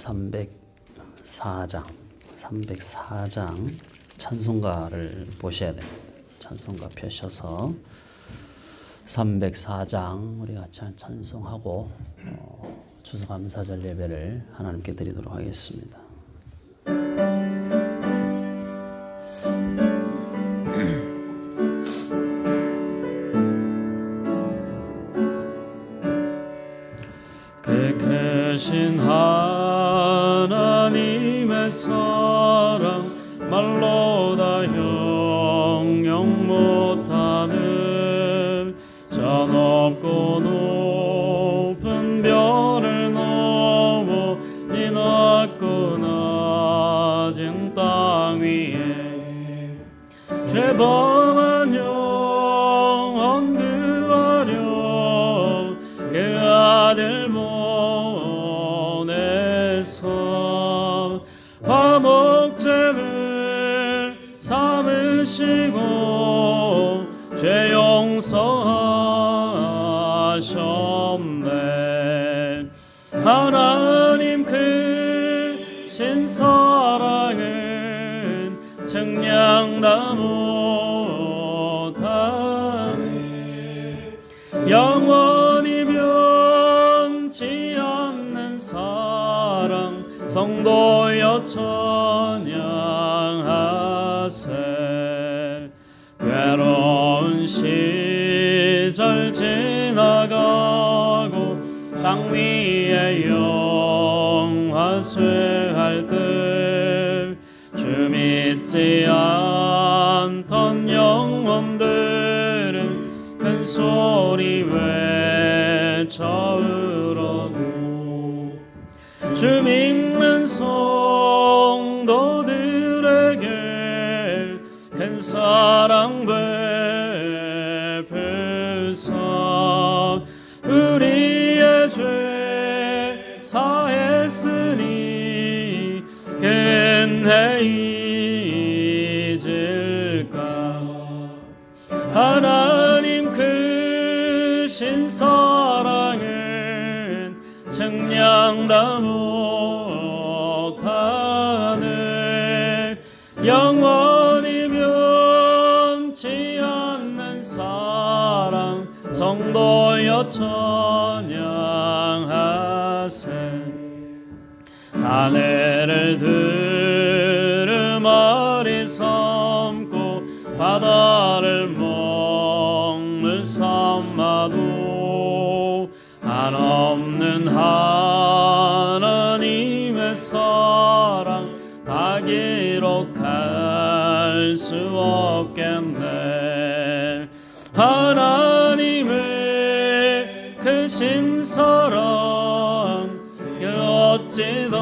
304장 찬송가를 보셔야 됩니다. 찬송가 펴셔서 304장 우리 같이 찬송하고 추수감사절 예배를 하나님께 드리도록 하겠습니다. 크신 하나님의 사랑 말로 다 형용 못하는 저 높고 높은 별을 넘어 이 낮고 낮은 땅 위에 죄범한 영혼 구하려 그 아들 화목제를 삼으시고 죄 용서하셨네. 하나님 크신 사랑은 측량다 못하네. 영원히 변치 않는 사랑 성도여 찬양하세. 괴로운 시절 지나가고 땅 위에 영화 쇠할 때 주 믿지 않던 영혼들은 큰 소리 외쳐 울어도 주 믿는 성도들에게 큰 사랑 베풀사. 우리의 죄 사했으니 근해 잊을까. 하나님 크신 사랑은 측량다 못하네. 영원히 변치 않는 사랑 성도여 찬양하세. 하늘을 두루마리 삼고 바다를 먹물 삼아도 한없는 하나님의 사랑 다 기록할 수 없겠네. 하나님의 크신 사랑 그 어찌 덧을까.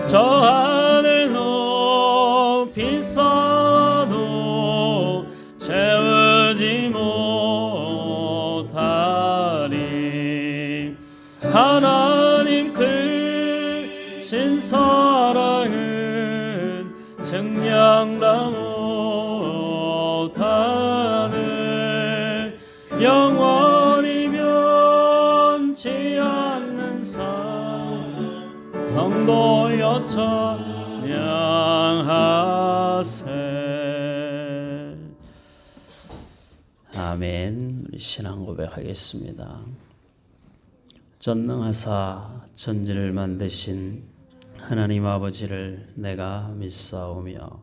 저 하늘 높이 쌓아도 채우지 못하리. 하나님 크신 사랑은 측량다 못하네. 영원히 변치 않는 사랑 성도여 찬양하세. 아멘. 우리 신앙 고백하겠습니다. 전능하사 천지를 만드신 하나님 아버지를 내가 믿사오며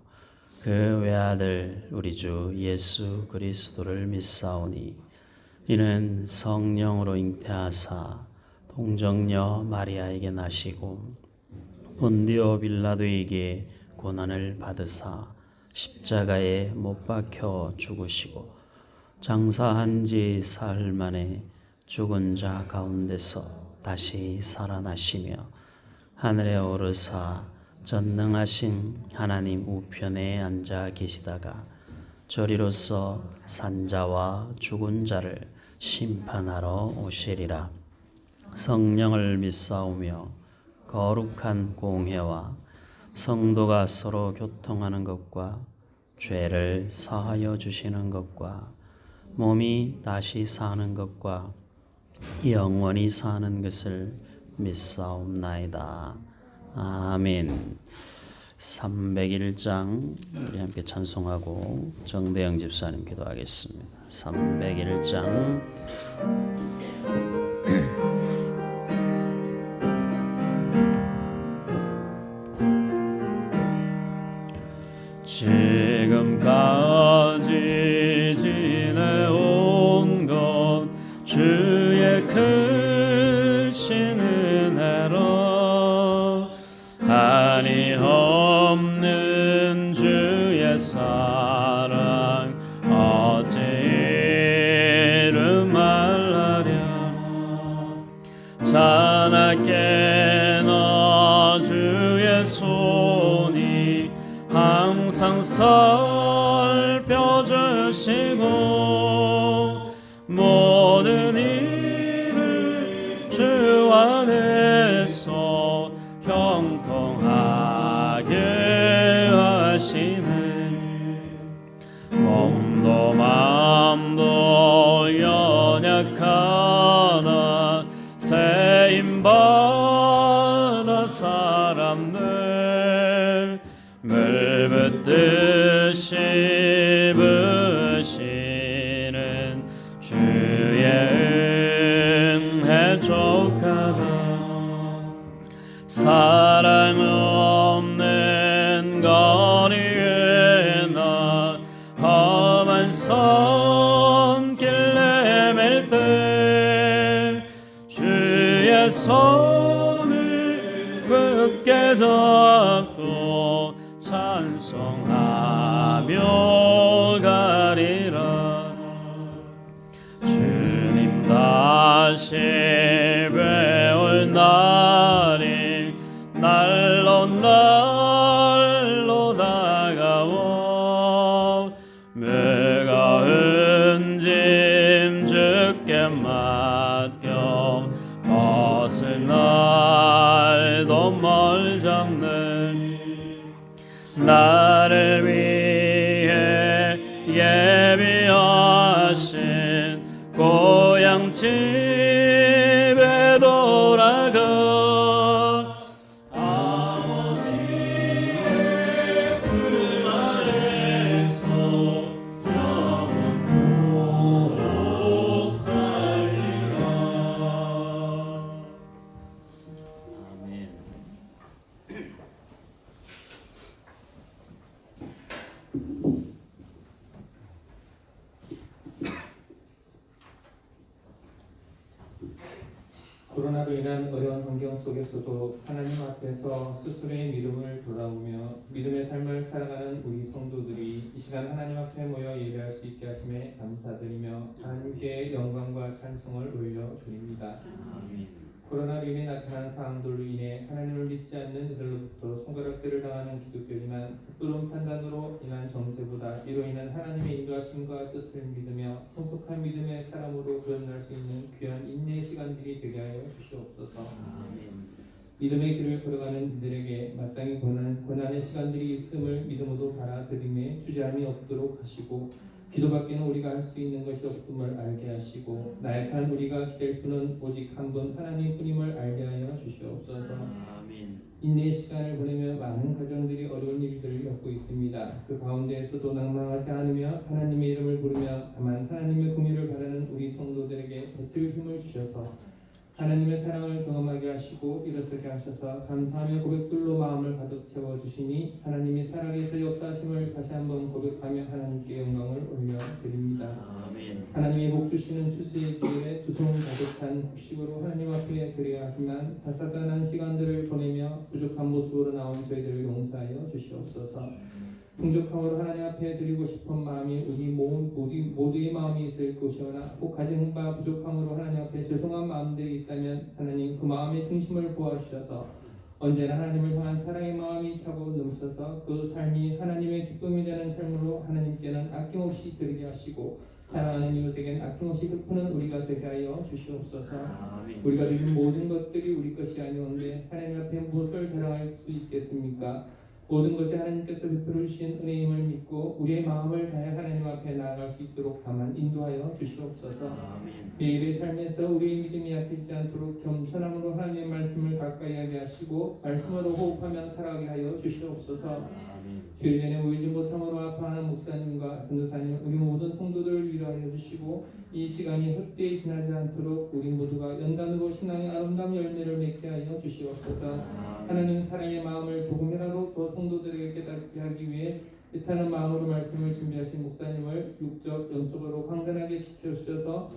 그 외아들 우리 주 예수 그리스도를 믿사오니 이는 성령으로 잉태하사 동정녀 마리아에게 나시고 본디오 빌라도에게 고난을 받으사 십자가에 못 박혀 죽으시고 장사한 지 사흘 만에 죽은 자 가운데서 다시 살아나시며 하늘에 오르사 전능하신 하나님 우편에 앉아 계시다가 저리로서 산자와 죽은 자를 심판하러 오시리라. 성령을 믿사오며 거룩한 공회와 성도가 서로 교통하는 것과 죄를 사하여 주시는 것과 몸이 다시 사는 것과 영원히 사는 것을 믿사옵나이다. 아멘. 301장 우리 함께 찬송하고 정대영 집사님 기도하겠습니다. 301장 지금까지 지내온 것 주의 크신 은혜로 한이 없는 주의 사랑 어찌 이루 말하랴. 자나깨 너 주의 손이 항상 살펴주시고 모든 일을 주 안에서 형통하게 하시네. 몸도 마음도 연약하나 세임받아 사람들 물붓듯이 부시는 주의 은혜 족하다. 사랑 없는 거리에 나 험한 손길 내밀 때 주의 손을 굳게 잡고 찬송하며 가리라. 주님 다시 뵈올 날이 날로 다가오 무거운 짐 주께 맡겨 벗을 날도 멀잖네. 나를 위해 예비하신 고향 집에 돌아가 아버지의 품 아래서 영원토록 살리라. 아멘. 코로나로 인한 어려운 환경 속에서도 하나님 앞에서 스스로의 믿음을 돌아보며 믿음의 삶을 살아가는 우리 성도들이 이 시간 하나님 앞에 모여 예배할 수 있게 하심에 감사드리며 하나님께 영광과 찬송을 올려드립니다. 코로나로 인해 나타난 상황들로 인해 하나님을 믿지 않는 이들로부터 손가락질을 당하는 기독교지만 섣부른 판단으로 인한 정죄보다 이로 인한 하나님의 인도하심과 뜻을 믿으며 성숙한 믿음의 사람으로 거듭날 수 있는 귀한 인내의 시간들이 되게 하여 주시옵소서. 믿음의 길을 걸어가는 이들에게 마땅히 고난의 시간들이 있음을 믿음으로 받아들임에 주저함이 없도록 하시고 기도밖에는 우리가 할 수 있는 것이 없음을 알게 하시고 나약한 우리가 기댈 분은 오직 한 분 하나님뿐임을 알게 하여 주시옵소서. 인내의 시간을 보내며 많은 가정들이 어려운 일들을 겪고 있습니다. 그 가운데에서도 낭망하지 않으며 하나님의 이름을 부르며 다만 하나님의 긍휼을 바라는 우리 성도들에게 버틸 힘을 주셔서 하나님의 사랑을 경험하게 하시고 일어서게 하셔서 감사하며 고백들로 마음을 가득 채워주시니 하나님이 살아계셔 역사하심을 다시 한번 고백하며 하나님께 영광을 올려드립니다. 하나님의 복 주시는 추수의 기회에 두 손 가득한 곡식으로 하나님 앞에 드려야 하지만 다사다난 시간들을 보내며 부족한 모습으로 나온 저희들을 용서하여 주시옵소서. 풍족함으로 하나님 앞에 드리고 싶은 마음이 우리 모두의 마음이 있을 것이오나 혹 가진 바 부족함으로 하나님 앞에 죄송한 마음들이 있다면 하나님 그 마음의 중심을 보아주셔서 언제나 하나님을 향한 사랑의 마음이 차고 넘쳐서 그 삶이 하나님의 기쁨이 되는 삶으로 하나님께는 아낌없이 드리게 하시고 사랑하는 이웃에게는 아낌없이 베푸는 우리가 되게 하여 주시옵소서. 우리가 드리는 모든 것들이 우리 것이 아니온데 하나님 앞에 무엇을 자랑할 수 있겠습니까? 모든 것이 하나님께서 베풀어 주신 은혜임을 믿고 우리의 마음을 다해 하나님 앞에 나아갈 수 있도록 다만 인도하여 주시옵소서. 아멘. 매일의 삶에서 우리의 믿음이 약해지지 않도록 겸손함으로 하나님의 말씀을 가까이 하게 하시고 말씀으로 호흡하며 살아가게 하여 주시옵소서. 아멘. 주일 전에 모이지 못함으로 아파하는 목사님과 전도사님 우리 모든 성도들을 위로하여 주시고 이 시간이 헛되이 지나지 않도록 우리 모두가 연단으로 신앙의 아름다운 열매를 맺게 하여 주시옵소서. 하나님 사랑의 마음을 조금이라도 더 성도들에게 깨닫게 하기 위해 애타는 마음으로 말씀을 준비하신 목사님을 육적 영적으로 강건하게 지켜주셔서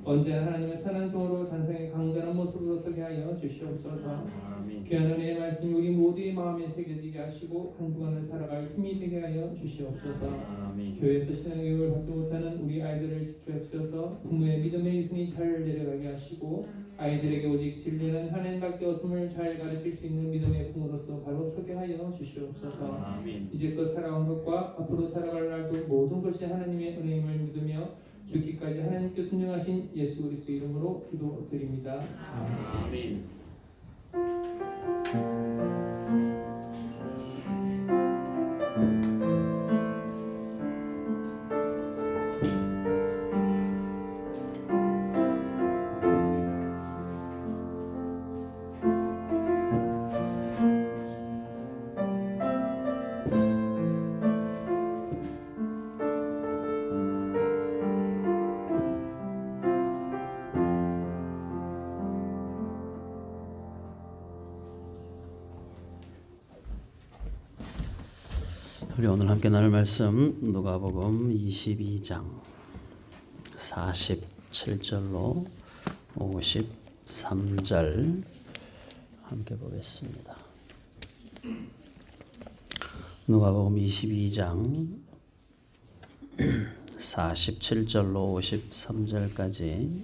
언제나 하나님의 선한 종으로 단상의 강건한 모습으로 서게 하여 주시옵소서. 아멘. 귀한 은혜의 말씀이 우리 모두의 마음에 새겨지게 하시고 한 주간을 살아갈 힘이 되게 하여 주시옵소서. 아멘. 교회에서 신앙교육을 받지 못하는 우리 아이들을 지켜주셔서 부모의 믿음의 유순이 잘 내려가게 하시고 아이들에게 오직 진리는 하나님밖에 없음을 잘 가르칠 수 있는 믿음의 품으로서 바로 서게 하여 주시옵소서. 아멘. 이제껏 살아온 것과 앞으로 살아갈 날도 모든 것이 하나님의 은혜임을 믿으며 죽기까지 하나님께 순종하신 예수 그리스도 이름으로 기도드립니다. 아멘. 아멘. 우리 오늘 함께 나눌 말씀 누가복음 22장 47절로 53절 함께 보겠습니다. 누가복음 22장 47절로 53절까지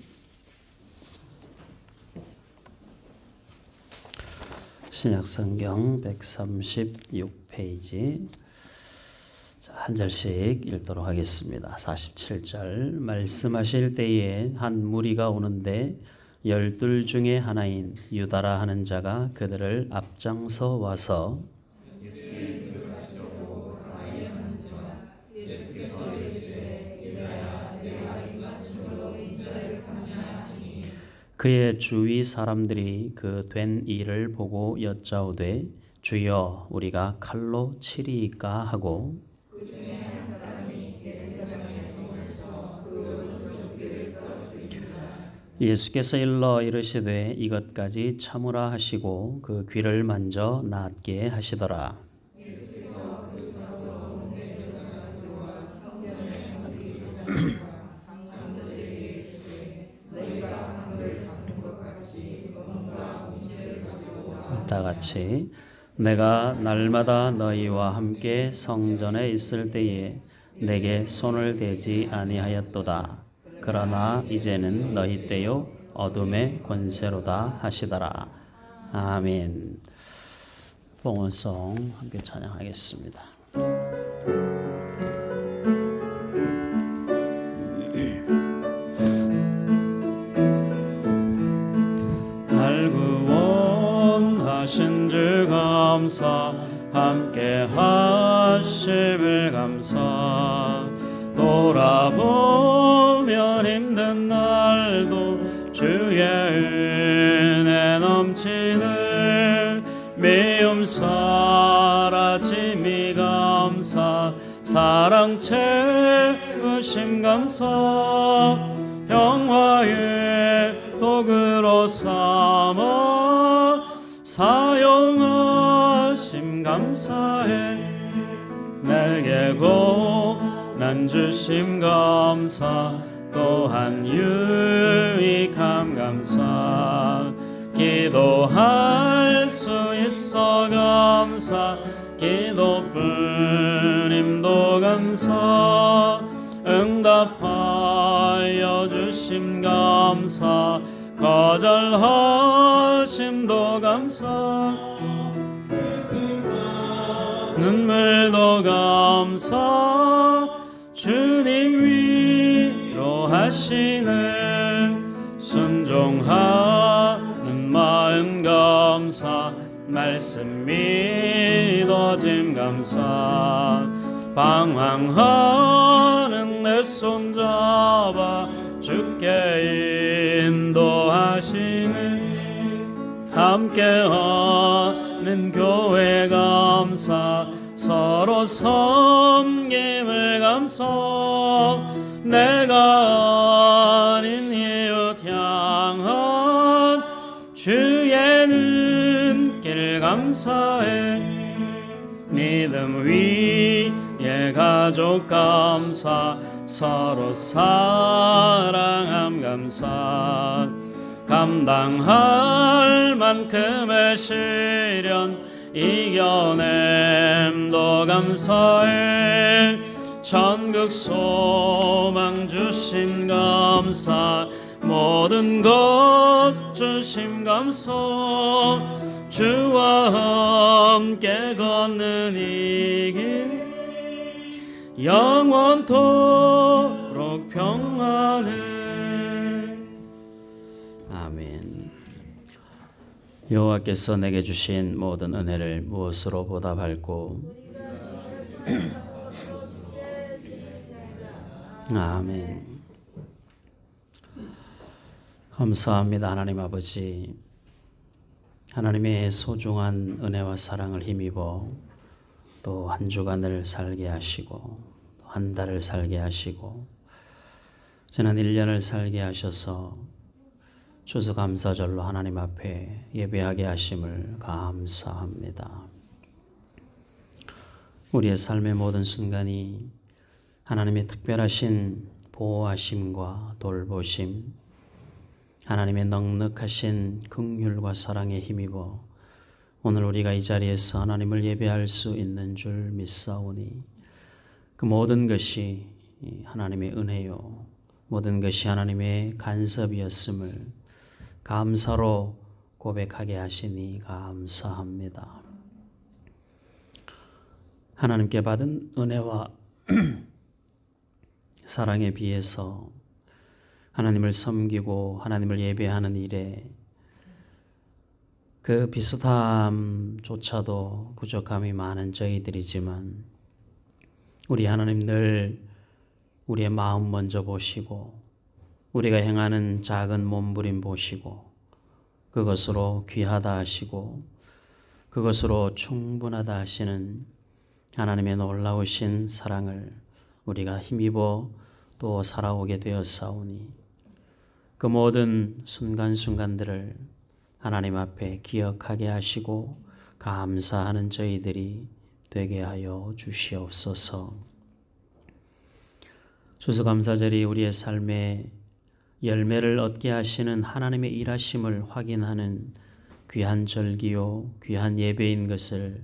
신약성경 136페이지 한 절씩 읽도록 하겠습니다. 47절 말씀하실 때에 한 무리가 오는데 12 중에 하나인 유다라 하는 자가 그들을 앞장서 와서 그의 주위 사람들이 그 된 일을 보고 여짜오되 주여 우리가 칼로 치리이까 하고 예수께서 일러 이르시되 이것까지 참으라 하시고 그 귀를 만져 낫게 하시더라. 다 같이 내가 날마다 너희와 함께 성전에 있을 때에 내게 손을 대지 아니하였도다. 그러나 이제는 너희 때요 어둠의 권세로다 하시더라. 아멘. 봉헌송 함께 찬양하겠습니다. 날 구원하신 주 감사 함께 하심을 감사 돌아보면 힘든 날도 주의 은혜 넘치는 미움 사라짐이 감사 사랑 채우심 감사 평화의 도구로 삼아 사용하심 감사해 내게 고난 주심 감사 또한 유익함 감사 기도할 수 있어 감사 기도뿐임도 감사 응답하여 주심 감사 거절하심도 감사 눈물도 감사 주님 위로하시는 순종하는 마음 감사 말씀 믿어짐 감사 방황하는 내 손잡아 주께 인도하시는 함께하는 교회 감사 서로 섬김을 감사 내가 아닌 이웃 향한 주의 눈길 감사해 믿음 위에 가족 감사 서로 사랑함 감사 감당할 만큼의 시련 이겨냄도 감사해 천국 소망 주심 감사 모든 것 주심 감사 주와 함께 걷는 이 길 영원토록 평안해. 아멘. 여호와께서 내게 주신 모든 은혜를 무엇으로 보답할꼬? 아멘. 감사합니다. 하나님 아버지, 하나님의 소중한 은혜와 사랑을 힘입어 또 한 주간을 살게 하시고 한 달을 살게 하시고 지난 1년을 살게 하셔서 추수감사절로 하나님 앞에 예배하게 하심을 감사합니다. 우리의 삶의 모든 순간이 하나님의 특별하신 보호하심과 돌보심, 하나님의 넉넉하신 긍휼과 사랑에 힘입어 오늘 우리가 이 자리에서 하나님을 예배할 수 있는 줄 믿사오니 그 모든 것이 하나님의 은혜요 모든 것이 하나님의 간섭이었음을 감사로 고백하게 하시니 감사합니다. 하나님께 받은 은혜와 사랑에 비해서 하나님을 섬기고 하나님을 예배하는 일에 그 비슷함조차도 부족함이 많은 저희들이지만 우리 하나님 늘 우리의 마음 먼저 보시고 우리가 행하는 작은 몸부림 보시고 그것으로 귀하다 하시고 그것으로 충분하다 하시는 하나님의 놀라우신 사랑을 우리가 힘입어 또 살아오게 되었사오니 그 모든 순간순간들을 하나님 앞에 기억하게 하시고 감사하는 저희들이 되게 하여 주시옵소서. 추수감사절이 우리의 삶에 열매를 얻게 하시는 하나님의 일하심을 확인하는 귀한 절기요 귀한 예배인 것을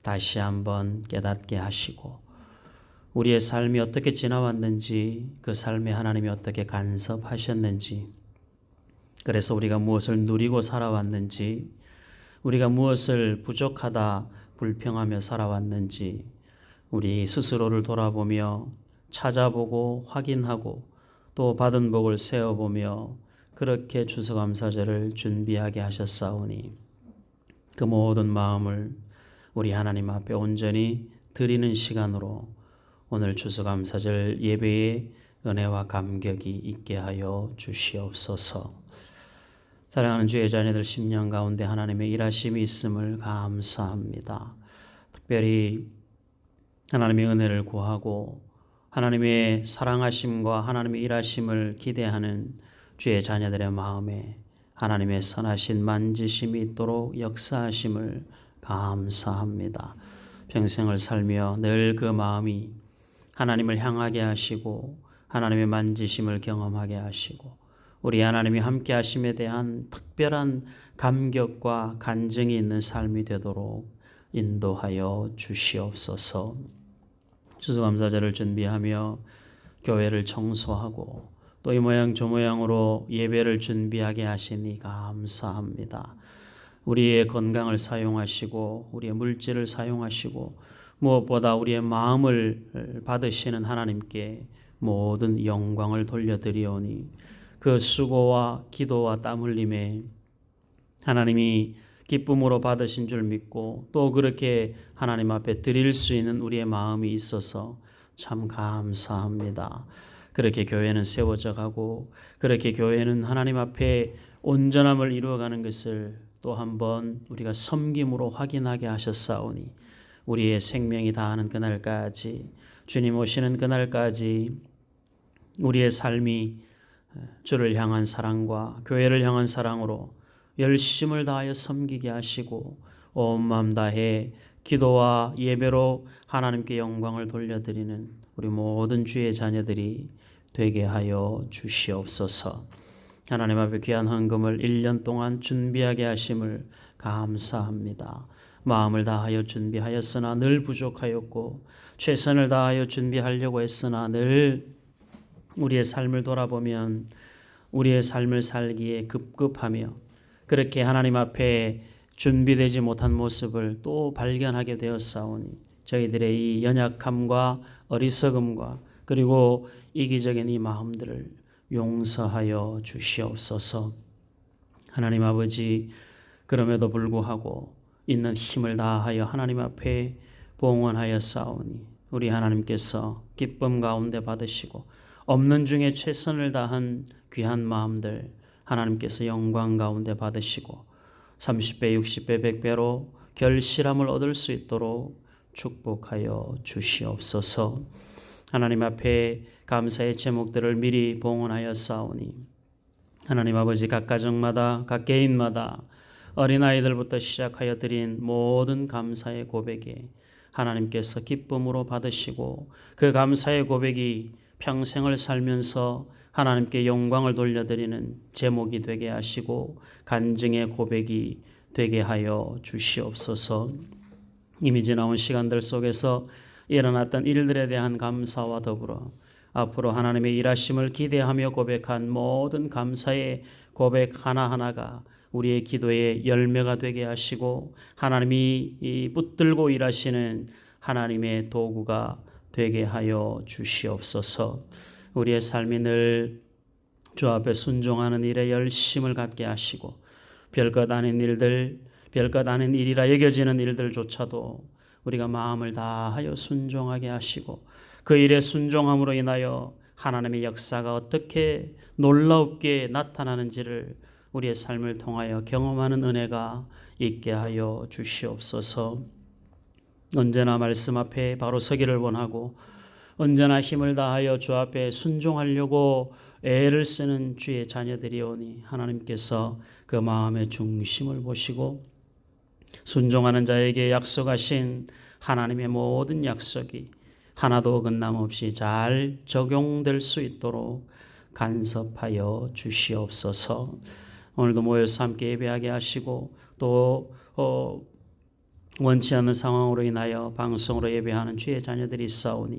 다시 한번 깨닫게 하시고 우리의 삶이 어떻게 지나왔는지 그 삶에 하나님이 어떻게 간섭하셨는지 그래서 우리가 무엇을 누리고 살아왔는지 우리가 무엇을 부족하다 불평하며 살아왔는지 우리 스스로를 돌아보며 찾아보고 확인하고 또 받은 복을 세어보며 그렇게 추수감사절을 준비하게 하셨사오니 그 모든 마음을 우리 하나님 앞에 온전히 드리는 시간으로 오늘 추수감사절 예배의 은혜와 감격이 있게 하여 주시옵소서. 사랑하는 주의 자녀들 심령 가운데 하나님의 일하심이 있음을 감사합니다. 특별히 하나님의 은혜를 구하고 하나님의 사랑하심과 하나님의 일하심을 기대하는 주의 자녀들의 마음에 하나님의 선하신 만지심이 있도록 역사하심을 감사합니다. 평생을 살며 늘 그 마음이 하나님을 향하게 하시고 하나님의 만지심을 경험하게 하시고 우리 하나님이 함께 하심에 대한 특별한 감격과 간증이 있는 삶이 되도록 인도하여 주시옵소서. 추수감사절을 준비하며 교회를 청소하고 또 이 모양 저 모양으로 예배를 준비하게 하시니 감사합니다. 우리의 건강을 사용하시고 우리의 물질을 사용하시고 무엇보다 우리의 마음을 받으시는 하나님께 모든 영광을 돌려드리오니 그 수고와 기도와 땀 흘림에 하나님이 기쁨으로 받으신 줄 믿고 또 그렇게 하나님 앞에 드릴 수 있는 우리의 마음이 있어서 참 감사합니다. 그렇게 교회는 세워져 가고 그렇게 교회는 하나님 앞에 온전함을 이루어가는 것을 또 한번 우리가 섬김으로 확인하게 하셨사오니 우리의 생명이 다하는 그날까지 주님 오시는 그날까지 우리의 삶이 주를 향한 사랑과 교회를 향한 사랑으로 열심을 다하여 섬기게 하시고 온 마음 다해 기도와 예배로 하나님께 영광을 돌려드리는 우리 모든 주의 자녀들이 되게 하여 주시옵소서. 하나님 앞에 귀한 헌금을 1년 동안 준비하게 하심을 감사합니다. 마음을 다하여 준비하였으나 늘 부족하였고 최선을 다하여 준비하려고 했으나 늘 우리의 삶을 돌아보면 우리의 삶을 살기에 급급하며 그렇게 하나님 앞에 준비되지 못한 모습을 또 발견하게 되었사오니 저희들의 이 연약함과 어리석음과 그리고 이기적인 이 마음들을 용서하여 주시옵소서. 하나님 아버지, 그럼에도 불구하고 있는 힘을 다하여 하나님 앞에 봉헌하였사오니 우리 하나님께서 기쁨 가운데 받으시고 없는 중에 최선을 다한 귀한 마음들 하나님께서 영광 가운데 받으시고 30배, 60배, 100배로 결실함을 얻을 수 있도록 축복하여 주시옵소서. 하나님 앞에 감사의 제목들을 미리 봉헌하였사오니 하나님 아버지 각 가정마다 각 개인마다 어린아이들부터 시작하여 드린 모든 감사의 고백에 하나님께서 기쁨으로 받으시고 그 감사의 고백이 평생을 살면서 하나님께 영광을 돌려드리는 제목이 되게 하시고 간증의 고백이 되게 하여 주시옵소서. 이미 지나온 시간들 속에서 일어났던 일들에 대한 감사와 더불어 앞으로 하나님의 일하심을 기대하며 고백한 모든 감사의 고백 하나하나가 우리의 기도의 열매가 되게 하시고 하나님이 붙들고 일하시는 하나님의 도구가 되게 하여 주시옵소서. 우리의 삶이 늘 주 앞에 순종하는 일에 열심을 갖게 하시고 별것 아닌 일들, 별것 아닌 일이라 여겨지는 일들조차도 우리가 마음을 다하여 순종하게 하시고 그 일에 순종함으로 인하여 하나님의 역사가 어떻게 놀랍게 나타나는지를 우리의 삶을 통하여 경험하는 은혜가 있게 하여 주시옵소서. 언제나 말씀 앞에 바로 서기를 원하고 언제나 힘을 다하여 주 앞에 순종하려고 애를 쓰는 주의 자녀들이오니 하나님께서 그 마음의 중심을 보시고 순종하는 자에게 약속하신 하나님의 모든 약속이 하나도 어긋남 없이 잘 적용될 수 있도록 간섭하여 주시옵소서. 오늘도 모여서 함께 예배하게 하시고 또 원치 않는 상황으로 인하여 방송으로 예배하는 주의 자녀들이 있사오니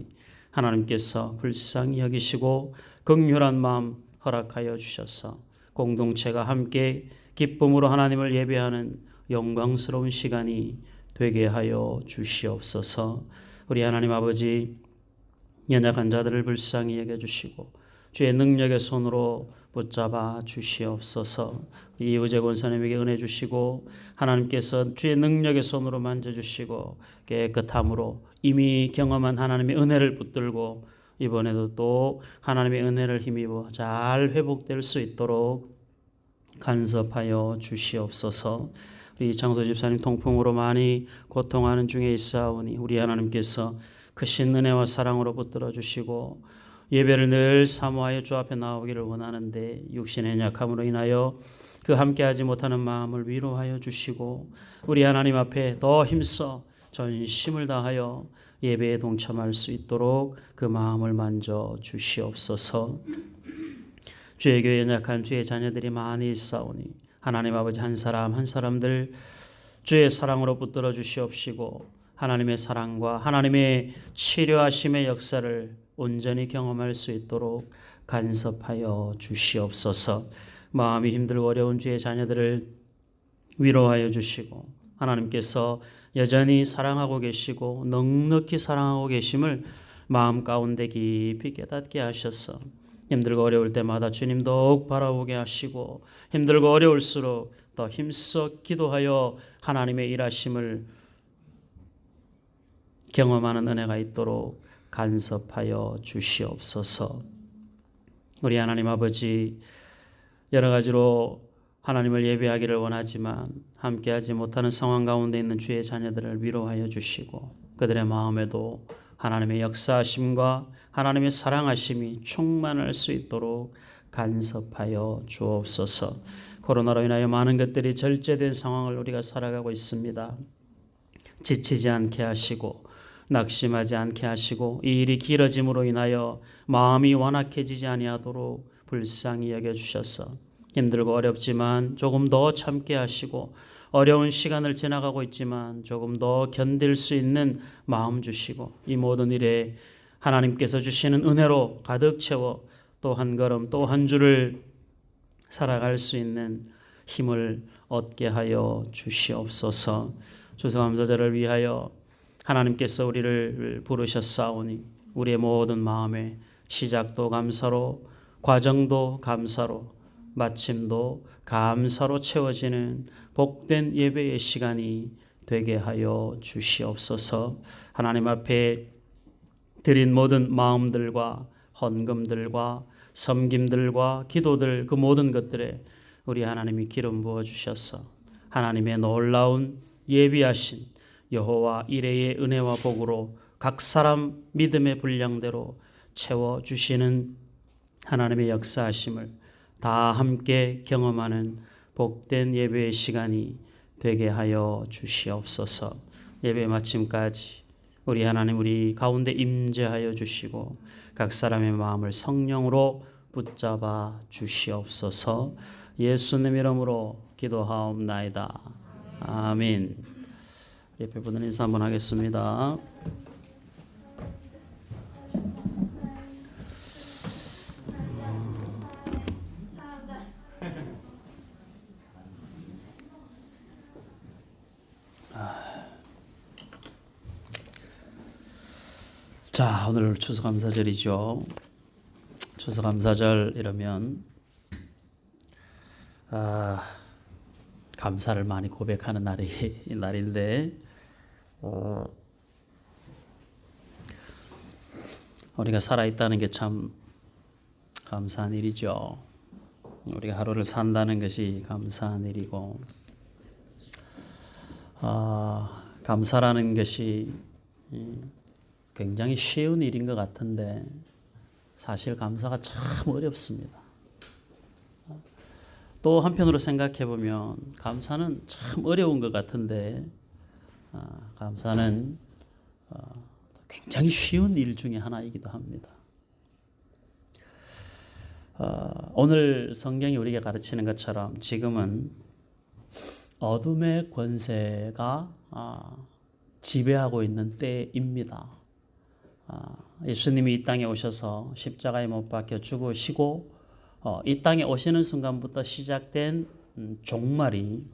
하나님께서 불쌍히 여기시고 긍휼한 마음 허락하여 주셔서 공동체가 함께 기쁨으로 하나님을 예배하는 영광스러운 시간이 되게 하여 주시옵소서. 우리 하나님 아버지 연약한 자들을 불쌍히 여겨주시고 주의 능력의 손으로 붙잡아 주시옵소서. 이우재 권사님에게 은혜 주시고 하나님께서 주의 능력의 손으로 만져주시고 깨끗함으로 이미 경험한 하나님의 은혜를 붙들고 이번에도 또 하나님의 은혜를 힘입어 잘 회복될 수 있도록 간섭하여 주시옵소서. 우리 장소 집사님 통풍으로 많이 고통하는 중에 있사오니 우리 하나님께서 크신 은혜와 사랑으로 붙들어 주시고 예배를 늘 사모하여 주 앞에 나오기를 원하는데 육신의 약함으로 인하여 그 함께하지 못하는 마음을 위로하여 주시고 우리 하나님 앞에 더 힘써 전심을 다하여 예배에 동참할 수 있도록 그 마음을 만져 주시옵소서. 주의 교회에 연약한 주의 자녀들이 많이 있사오니 하나님 아버지 한 사람 한 사람들 주의 사랑으로 붙들어 주시옵시고 하나님의 사랑과 하나님의 치료하심의 역사를 온전히 경험할 수 있도록 간섭하여 주시옵소서. 마음이 힘들고 어려운 주의 자녀들을 위로하여 주시고 하나님께서 여전히 사랑하고 계시고 넉넉히 사랑하고 계심을 마음 가운데 깊이 깨닫게 하셔서 힘들고 어려울 때마다 주님 더욱 바라보게 하시고 힘들고 어려울수록 더 힘써 기도하여 하나님의 일하심을 경험하는 은혜가 있도록 간섭하여 주시옵소서. 우리 하나님 아버지, 여러 가지로 하나님을 예배하기를 원하지만 함께하지 못하는 상황 가운데 있는 주의 자녀들을 위로하여 주시고 그들의 마음에도 하나님의 역사하심과 하나님의 사랑하심이 충만할 수 있도록 간섭하여 주옵소서. 코로나로 인하여 많은 것들이 절제된 상황을 우리가 살아가고 있습니다. 지치지 않게 하시고 낙심하지 않게 하시고 이 일이 길어짐으로 인하여 마음이 완악해지지 아니하도록 불쌍히 여겨주셔서 힘들고 어렵지만 조금 더 참게 하시고 어려운 시간을 지나가고 있지만 조금 더 견딜 수 있는 마음 주시고 이 모든 일에 하나님께서 주시는 은혜로 가득 채워 또 한 걸음 또 한 줄을 살아갈 수 있는 힘을 얻게 하여 주시옵소서. 추수감사절을 위하여 하나님께서 우리를 부르셨사오니 우리의 모든 마음의 시작도 감사로 과정도 감사로 마침도 감사로 채워지는 복된 예배의 시간이 되게 하여 주시옵소서. 하나님 앞에 드린 모든 마음들과 헌금들과 섬김들과 기도들 그 모든 것들에 우리 하나님이 기름 부어 주셔서 하나님의 놀라운 예비하신 여호와 이레의 은혜와 복으로 각 사람 믿음의 분량대로 채워주시는 하나님의 역사하심을 다 함께 경험하는 복된 예배의 시간이 되게 하여 주시옵소서. 예배 마침까지 우리 하나님 우리 가운데 임재하여 주시고 각 사람의 마음을 성령으로 붙잡아 주시옵소서. 예수님 이름으로 기도하옵나이다. 아멘. 옆에 분들 인사 한번 하겠습니다. 자, 오늘 추수감사절이죠. 추수감사절 이러면 감사를 많이 고백하는 날인데 우리가 살아있다는 게 참 감사한 일이죠. 우리가 하루를 산다는 것이 감사한 일이고 감사라는 것이 굉장히 쉬운 일인 것 같은데 사실 감사가 참 어렵습니다. 또 한편으로 생각해 보면 감사는 참 어려운 것 같은데 감사는 굉장히 쉬운 일 중에 하나이기도 합니다. 오늘 성경이 우리에게 가르치는 것처럼 지금은 어둠의 권세가 지배하고 있는 때입니다. 예수님이 이 땅에 오셔서 십자가에 못 박혀 죽으시고 이 땅에 오시는 순간부터 시작된 종말이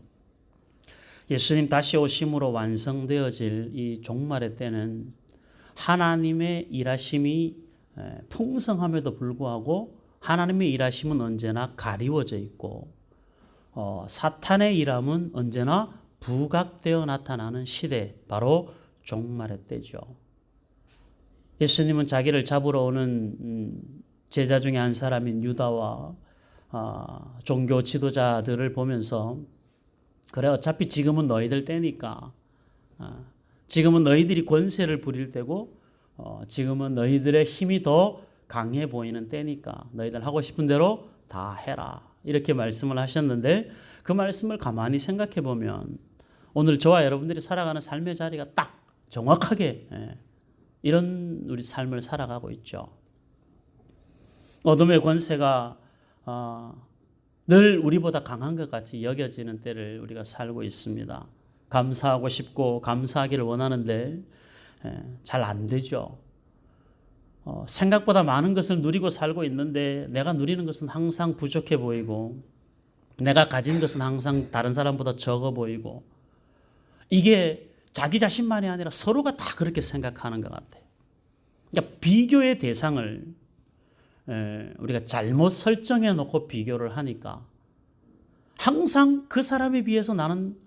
예수님 다시 오심으로 완성되어질 이 종말의 때는 하나님의 일하심이 풍성함에도 불구하고 하나님의 일하심은 언제나 가리워져 있고 사탄의 일함은 언제나 부각되어 나타나는 시대, 바로 종말의 때죠. 예수님은 자기를 잡으러 오는 제자 중에 한 사람인 유다와 종교 지도자들을 보면서 그래 어차피 지금은 너희들 때니까 지금은 너희들이 권세를 부릴 때고 지금은 너희들의 힘이 더 강해 보이는 때니까 너희들 하고 싶은 대로 다 해라 이렇게 말씀을 하셨는데 그 말씀을 가만히 생각해 보면 오늘 저와 여러분들이 살아가는 삶의 자리가 딱 정확하게 이런 우리 삶을 살아가고 있죠. 어둠의 권세가 늘 우리보다 강한 것 같이 여겨지는 때를 우리가 살고 있습니다. 감사하고 싶고 감사하기를 원하는데 잘 안 되죠. 생각보다 많은 것을 누리고 살고 있는데 내가 누리는 것은 항상 부족해 보이고 내가 가진 것은 항상 다른 사람보다 적어 보이고 이게 자기 자신만이 아니라 서로가 다 그렇게 생각하는 것 같아요. 그러니까 비교의 대상을 우리가 잘못 설정해 놓고 비교를 하니까 항상 그 사람에 비해서 나는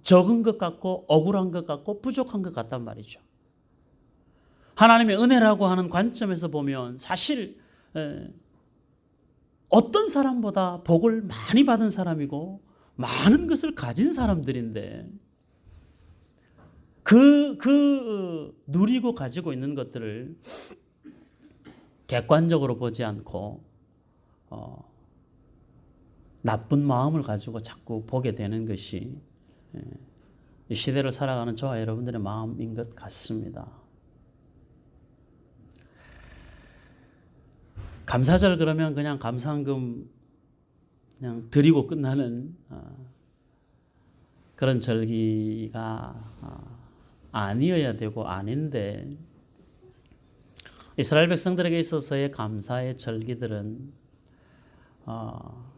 적은 것 같고 억울한 것 같고 부족한 것 같단 말이죠. 하나님의 은혜라고 하는 관점에서 보면 사실 어떤 사람보다 복을 많이 받은 사람이고 많은 것을 가진 사람들인데 누리고 가지고 있는 것들을 객관적으로 보지 않고 나쁜 마음을 가지고 자꾸 보게 되는 것이 이 시대를 살아가는 저와 여러분들의 마음인 것 같습니다. 감사절 그러면 그냥 감사한금 그냥 드리고 끝나는 그런 절기가 아니어야 되고 아닌데 이스라엘 백성들에게 있어서의 감사의 절기들은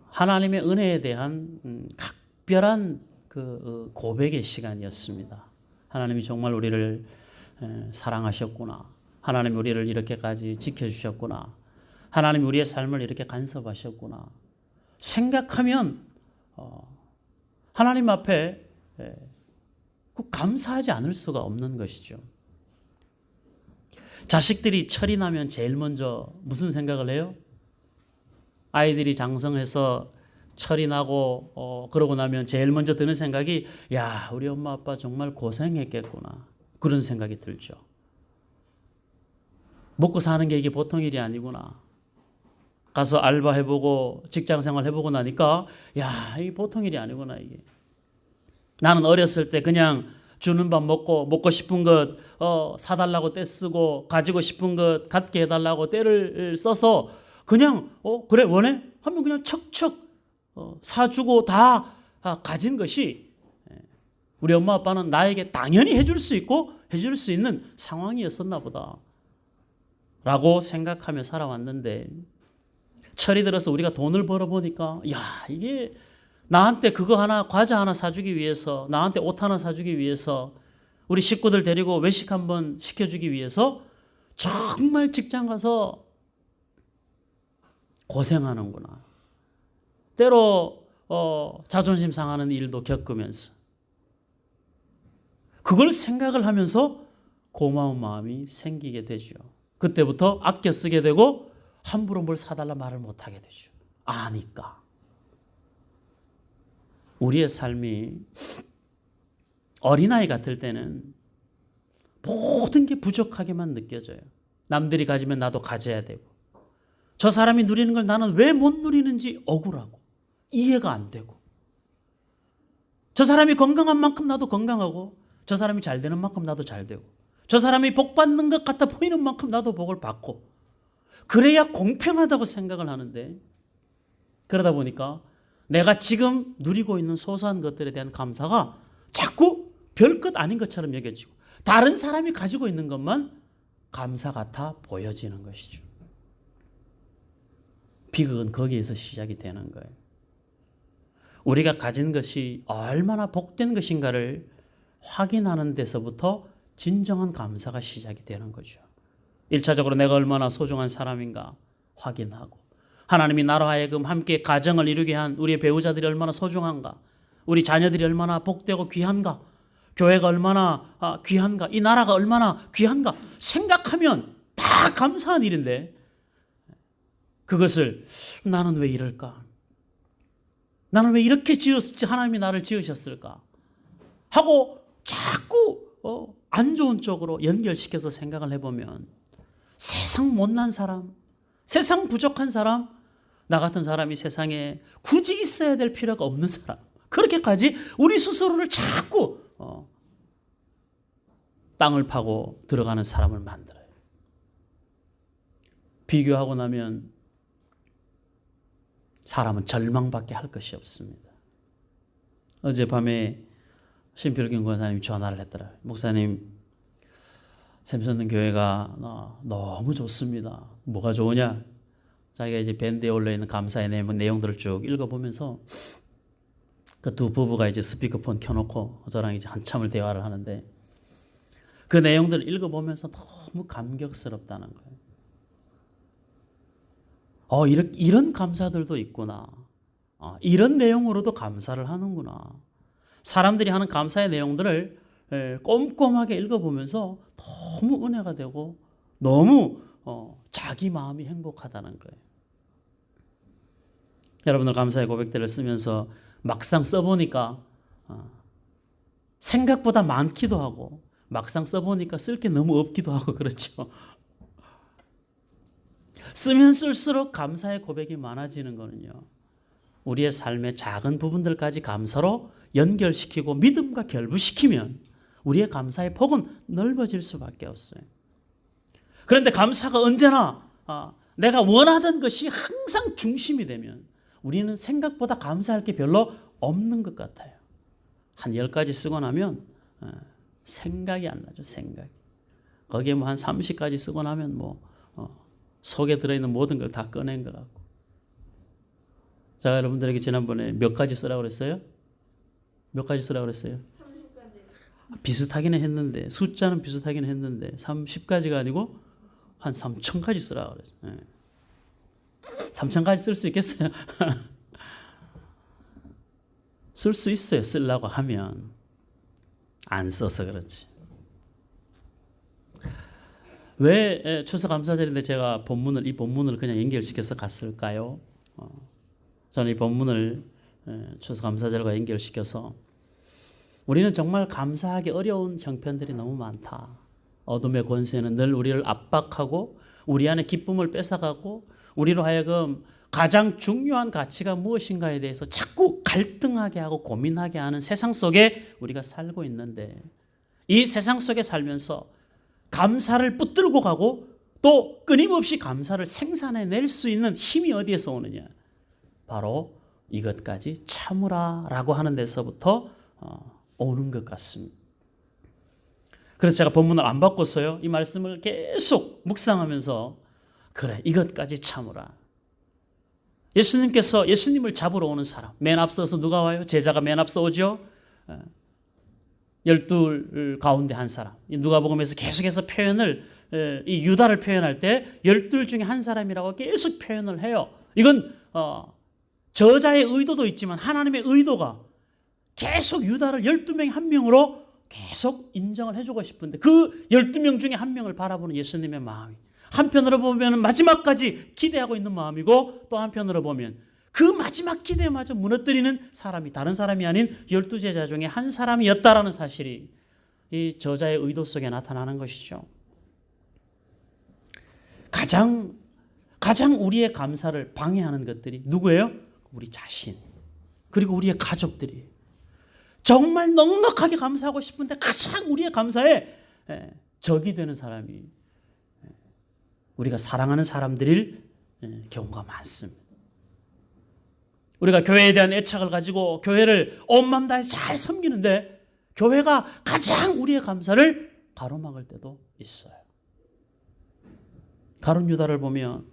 하나님의 은혜에 대한 각별한 그 고백의 시간이었습니다. 하나님이 정말 우리를 사랑하셨구나. 하나님이 우리를 이렇게까지 지켜주셨구나. 하나님이 우리의 삶을 이렇게 간섭하셨구나. 생각하면 하나님 앞에 감사하지 않을 수가 없는 것이죠. 자식들이 철이 나면 제일 먼저 무슨 생각을 해요? 아이들이 장성해서 철이 나고 그러고 나면 제일 먼저 드는 생각이 야, 우리 엄마 아빠 정말 고생했겠구나. 그런 생각이 들죠. 먹고 사는 게 이게 보통 일이 아니구나. 가서 알바 해보고 직장 생활 해보고 나니까 야, 이게 보통 일이 아니구나 이게. 나는 어렸을 때 그냥 주는 밥 먹고 싶은 것 사달라고 떼 쓰고 가지고 싶은 것 갖게 해달라고 떼를 써서 그냥 그래 원해? 하면 그냥 척척 사주고 다 가진 것이 우리 엄마 아빠는 나에게 당연히 해줄 수 있고 해줄 수 있는 상황이었었나 보다 라고 생각하며 살아왔는데 철이 들어서 우리가 돈을 벌어보니까 야, 이게 나한테 그거 하나 과자 하나 사주기 위해서 나한테 옷 하나 사주기 위해서 우리 식구들 데리고 외식 한번 시켜주기 위해서 정말 직장 가서 고생하는구나. 때로 자존심 상하는 일도 겪으면서 그걸 생각을 하면서 고마운 마음이 생기게 되죠. 그때부터 아껴 쓰게 되고 함부로 뭘 사달라 말을 못하게 되죠. 아니까. 우리의 삶이 어린아이 같을 때는 모든 게 부족하게만 느껴져요. 남들이 가지면 나도 가져야 되고 저 사람이 누리는 걸 나는 왜 못 누리는지 억울하고 이해가 안 되고 저 사람이 건강한 만큼 나도 건강하고 저 사람이 잘 되는 만큼 나도 잘 되고 저 사람이 복 받는 것 같아 보이는 만큼 나도 복을 받고 그래야 공평하다고 생각을 하는데 그러다 보니까 내가 지금 누리고 있는 소소한 것들에 대한 감사가 자꾸 별것 아닌 것처럼 여겨지고 다른 사람이 가지고 있는 것만 감사 같아 보여지는 것이죠. 비극은 거기에서 시작이 되는 거예요. 우리가 가진 것이 얼마나 복된 것인가를 확인하는 데서부터 진정한 감사가 시작이 되는 거죠. 1차적으로 내가 얼마나 소중한 사람인가 확인하고 하나님이 나로 하여금 함께 가정을 이루게 한 우리의 배우자들이 얼마나 소중한가 우리 자녀들이 얼마나 복되고 귀한가 교회가 얼마나 귀한가 이 나라가 얼마나 귀한가 생각하면 다 감사한 일인데 그것을 나는 왜 이럴까? 나는 왜 이렇게 하나님이 나를 지으셨을까? 하고 자꾸 안 좋은 쪽으로 연결시켜서 생각을 해보면 세상 못난 사람, 세상 부족한 사람, 나 같은 사람이 세상에 굳이 있어야 될 필요가 없는 사람 그렇게까지 우리 스스로를 자꾸 땅을 파고 들어가는 사람을 만들어요. 비교하고 나면 사람은 절망밖에 할 것이 없습니다. 어젯밤에 신필경 권사님이 전화를 했더라고요. 목사님, 샘선동 교회가 너무 좋습니다. 뭐가 좋으냐? 자기가 이제 밴드에 올려있는 감사의 내용들을 쭉 읽어보면서 그 두 부부가 이제 스피커폰 켜놓고 저랑 이제 한참을 대화를 하는데 그 내용들을 읽어보면서 너무 감격스럽다는 거예요. 이런 감사들도 있구나. 이런 내용으로도 감사를 하는구나. 사람들이 하는 감사의 내용들을 꼼꼼하게 읽어보면서 너무 은혜가 되고 너무 자기 마음이 행복하다는 거예요. 여러분들 감사의 고백들을 쓰면서 막상 써보니까 생각보다 많기도 하고 막상 써보니까 쓸 게 너무 없기도 하고 그렇죠. 쓰면 쓸수록 감사의 고백이 많아지는 거는요, 우리의 삶의 작은 부분들까지 감사로 연결시키고 믿음과 결부시키면 우리의 감사의 폭은 넓어질 수밖에 없어요. 그런데 감사가 언제나 내가 원하던 것이 항상 중심이 되면 우리는 생각보다 감사할 게 별로 없는 것 같아요. 한 10가지 쓰고 나면 생각이 안 나죠. 생각이. 거기에 뭐 한 30가지 쓰고 나면 속에 들어있는 모든 걸 다 꺼낸 것 같고. 제가 여러분들에게 지난번에 몇 가지 쓰라고 그랬어요? 몇 가지 쓰라고 그랬어요? 30가지. 비슷하기는 했는데, 숫자는 비슷하기는 했는데 30가지가 아니고 한 3,000가지 쓰라고 그랬어요. 3,000가지 쓸 수 있겠어요? 쓸 수 있어요. 쓰려고 하면. 안 써서 그렇지. 왜 추수감사절인데 제가 이 본문을 그냥 연결시켜서 갔을까요? 저는 이 본문을 추수감사절과 연결시켜서 우리는 정말 감사하기 어려운 형편들이 너무 많다. 어둠의 권세는 늘 우리를 압박하고 우리 안에 기쁨을 뺏어가고 우리로 하여금 가장 중요한 가치가 무엇인가에 대해서 자꾸 갈등하게 하고 고민하게 하는 세상 속에 우리가 살고 있는데, 이 세상 속에 살면서 감사를 붙들고 가고 또 끊임없이 감사를 생산해낼 수 있는 힘이 어디에서 오느냐? 바로 이것까지 참으라라고 하는 데서부터 오는 것 같습니다. 그래서 제가 본문을 안 바꿨어요. 이 말씀을 계속 묵상하면서 그래, 이것까지 참으라. 예수님께서 예수님을 잡으러 오는 사람, 맨 앞서서 누가 와요? 제자가 맨 앞서 오죠. 12 가운데 한 사람. 누가복음에서 계속해서 표현을, 이 유다를 표현할 때 12 중에 한 사람이라고 계속 표현을 해요. 이건 저자의 의도도 있지만 하나님의 의도가 계속 유다를 12명의 한 명으로 계속 인정을 해주고 싶은데, 그 12명 중에 한 명을 바라보는 예수님의 마음이 한편으로 보면 마지막까지 기대하고 있는 마음이고, 또 한편으로 보면 그 마지막 기대마저 무너뜨리는 사람이 다른 사람이 아닌 12제자 중에 한 사람이었다라는 사실이 이 저자의 의도 속에 나타나는 것이죠. 가장 우리의 감사를 방해하는 것들이 누구예요? 우리 자신, 그리고 우리의 가족들이. 정말 넉넉하게 감사하고 싶은데 가장 우리의 감사에 적이 되는 사람이 우리가 사랑하는 사람들일 경우가 많습니다. 우리가 교회에 대한 애착을 가지고 교회를 온 마음 다해서 잘 섬기는데 교회가 가장 우리의 감사를 가로막을 때도 있어요. 가룟 유다를 보면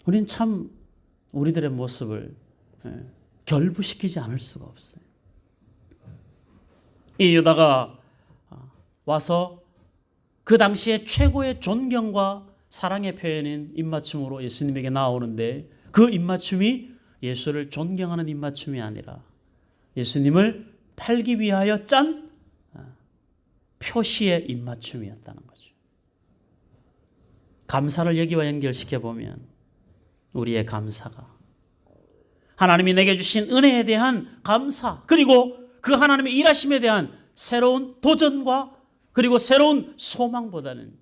우리는 참 우리들의 모습을 결부시키지 않을 수가 없어요. 이 유다가 와서 그 당시에 최고의 존경과 사랑의 표현인 입맞춤으로 예수님에게 나오는데, 그 입맞춤이 예수를 존경하는 입맞춤이 아니라 예수님을 팔기 위하여 짠 표시의 입맞춤이었다는 거죠. 감사를 여기와 연결시켜보면 우리의 감사가 하나님이 내게 주신 은혜에 대한 감사, 그리고 그 하나님의 일하심에 대한 새로운 도전과 그리고 새로운 소망보다는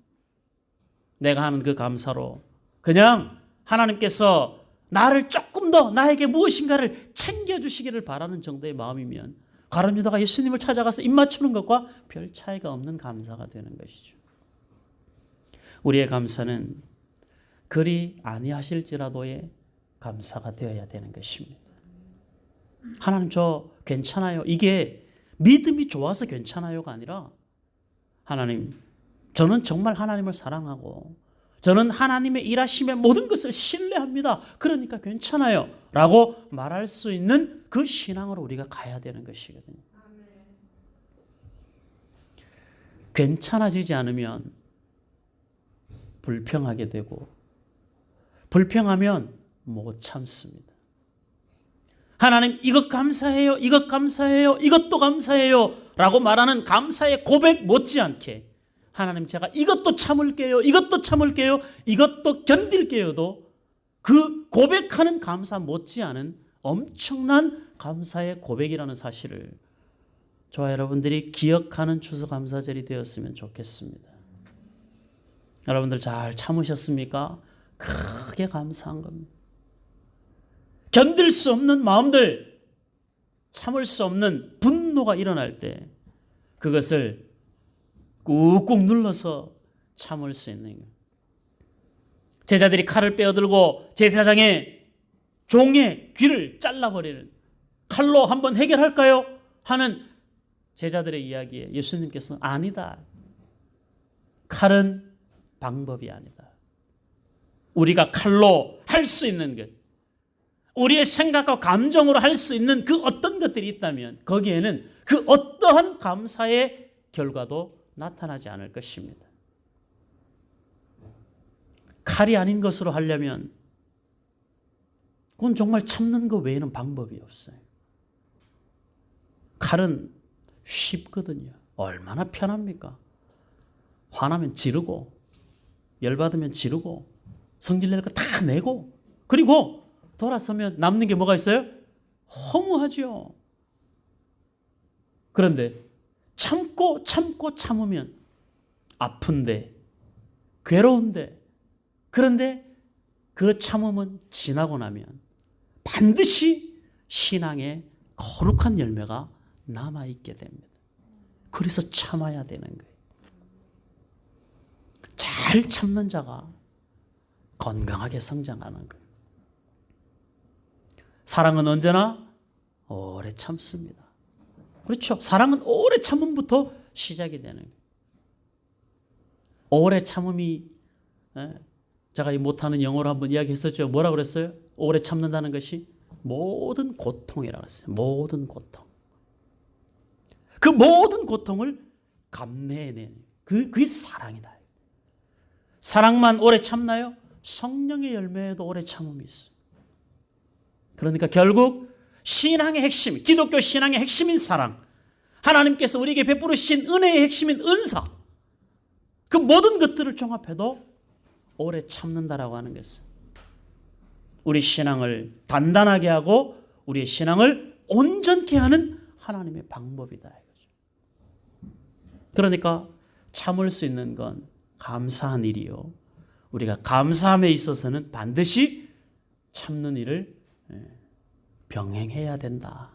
내가 하는 그 감사로 그냥 하나님께서 나를 조금 더 나에게 무엇인가를 챙겨주시기를 바라는 정도의 마음이면 가룟 유다가 예수님을 찾아가서 입맞추는 것과 별 차이가 없는 감사가 되는 것이죠. 우리의 감사는 그리 아니하실지라도의 감사가 되어야 되는 것입니다. 하나님 저 괜찮아요. 이게 믿음이 좋아서 괜찮아요가 아니라, 하나님 저는 정말 하나님을 사랑하고 저는 하나님의 일하심의 모든 것을 신뢰합니다. 그러니까 괜찮아요 라고 말할 수 있는 그 신앙으로 우리가 가야 되는 것이거든요. 괜찮아지지 않으면 불평하게 되고, 불평하면 못 참습니다. 하나님 이것 감사해요, 이것 감사해요, 이것도 감사해요 라고 말하는 감사의 고백 못지않게 하나님 제가 이것도 참을게요, 이것도 참을게요, 이것도 견딜게요도 그 고백하는 감사 못지않은 엄청난 감사의 고백이라는 사실을 저와 여러분들이 기억하는 추수감사절이 되었으면 좋겠습니다. 여러분들 잘 참으셨습니까? 크게 감사한 겁니다. 견딜 수 없는 마음들, 참을 수 없는 분노가 일어날 때 그것을 꾹꾹 눌러서 참을 수 있는 거예요. 제자들이 칼을 빼어들고 제사장의 종의 귀를 잘라버리는, 칼로 한번 해결할까요? 하는 제자들의 이야기에 예수님께서는 아니다. 칼은 방법이 아니다. 우리가 칼로 할 수 있는 것, 우리의 생각과 감정으로 할 수 있는 그 어떤 것들이 있다면 거기에는 그 어떠한 감사의 결과도 나타나지 않을 것입니다. 칼이 아닌 것으로 하려면 그건 정말 참는 것 외에는 방법이 없어요. 칼은 쉽거든요. 얼마나 편합니까? 화나면 지르고, 열받으면 지르고, 성질낼 거 다 내고, 그리고 돌아서면 남는 게 뭐가 있어요? 허무하죠. 그런데 참고 참으면 아픈데, 괴로운데, 그런데 그 참음은 지나고 나면 반드시 신앙의 거룩한 열매가 남아있게 됩니다. 그래서 참아야 되는 거예요. 잘 참는 자가 건강하게 성장하는 거예요. 사랑은 언제나 오래 참습니다. 그렇죠. 사랑은 오래 참음부터 시작이 되는 거예요. 오래 참음이, 제가 못하는 영어로 한번 이야기했었죠. 뭐라고 그랬어요? 오래 참는다는 것이 모든 고통이라고 했어요. 모든 고통. 그 모든 고통을 감내해내는 그게 사랑이다. 사랑만 오래 참나요? 성령의 열매에도 오래 참음이 있어요. 그러니까 결국 신앙의 핵심, 기독교 신앙의 핵심인 사랑, 하나님께서 우리에게 베푸르신 은혜의 핵심인 은사, 그 모든 것들을 종합해도 오래 참는다라고 하는 것은 우리 신앙을 단단하게 하고 우리의 신앙을 온전케 하는 하나님의 방법이다. 그러니까 참을 수 있는 건 감사한 일이요. 우리가 감사함에 있어서는 반드시 참는 일을 병행해야 된다.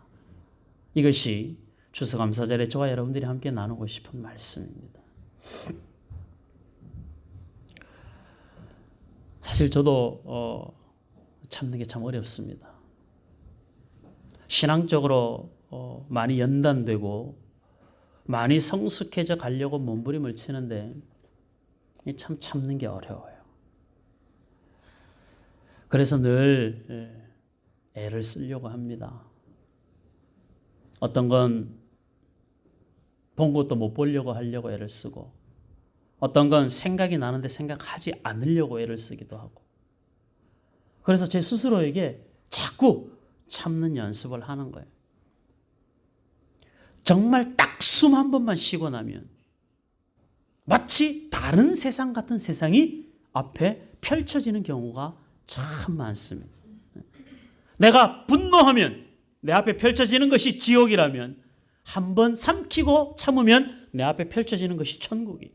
이것이 추수감사절에 저와 여러분들이 함께 나누고 싶은 말씀입니다. 사실 저도 참는 게 참 어렵습니다. 신앙적으로 많이 연단되고 많이 성숙해져 가려고 몸부림을 치는데 참 참는 게 어려워요. 그래서 늘 애를 쓰려고 합니다. 어떤 건 본 것도 못 보려고 하려고 애를 쓰고, 어떤 건 생각이 나는데 생각하지 않으려고 애를 쓰기도 하고, 그래서 제 스스로에게 자꾸 참는 연습을 하는 거예요. 정말 딱 숨 한 번만 쉬고 나면 마치 다른 세상 같은 세상이 앞에 펼쳐지는 경우가 참 많습니다. 내가 분노하면 내 앞에 펼쳐지는 것이 지옥이라면 한 번 삼키고 참으면 내 앞에 펼쳐지는 것이 천국이.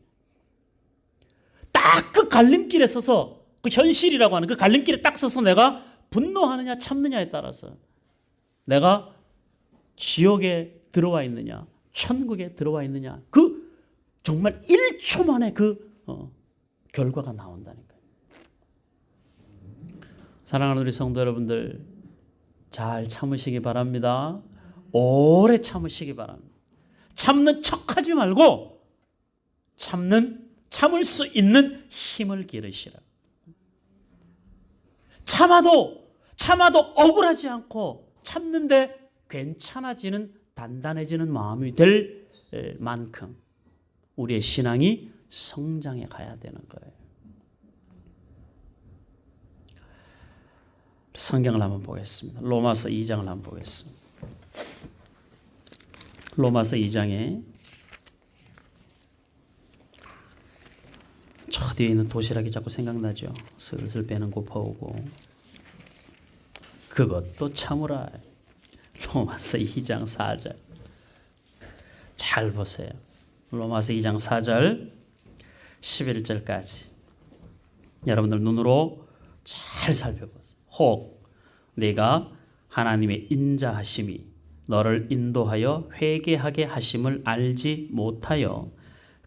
딱 그 갈림길에 서서, 그 현실이라고 하는 그 갈림길에 딱 서서 내가 분노하느냐 참느냐에 따라서 내가 지옥에 들어와 있느냐 천국에 들어와 있느냐, 그 정말 1초 만에 그 결과가 나온다니까요. 사랑하는 우리 성도 여러분들, 잘 참으시기 바랍니다. 오래 참으시기 바랍니다. 참는 척하지 말고 참을 수 있는 힘을 기르시라. 참아도 억울하지 않고 참는데 괜찮아지는, 단단해지는 마음이 될 만큼 우리의 신앙이 성장해 가야 되는 거예요. 성경을 한번 보겠습니다. 로마서 2장을 한번 보겠습니다. 로마서 2장에 저 뒤에 있는 도시락이 자꾸 생각나죠. 슬슬 배는 고파오고 그것도 참으라. 로마서 2장 4절 잘 보세요. 로마서 2장 4절 11절까지 여러분들 눈으로 잘 살펴보세요. 혹 네가 하나님의 인자하심이 너를 인도하여 회개하게 하심을 알지 못하여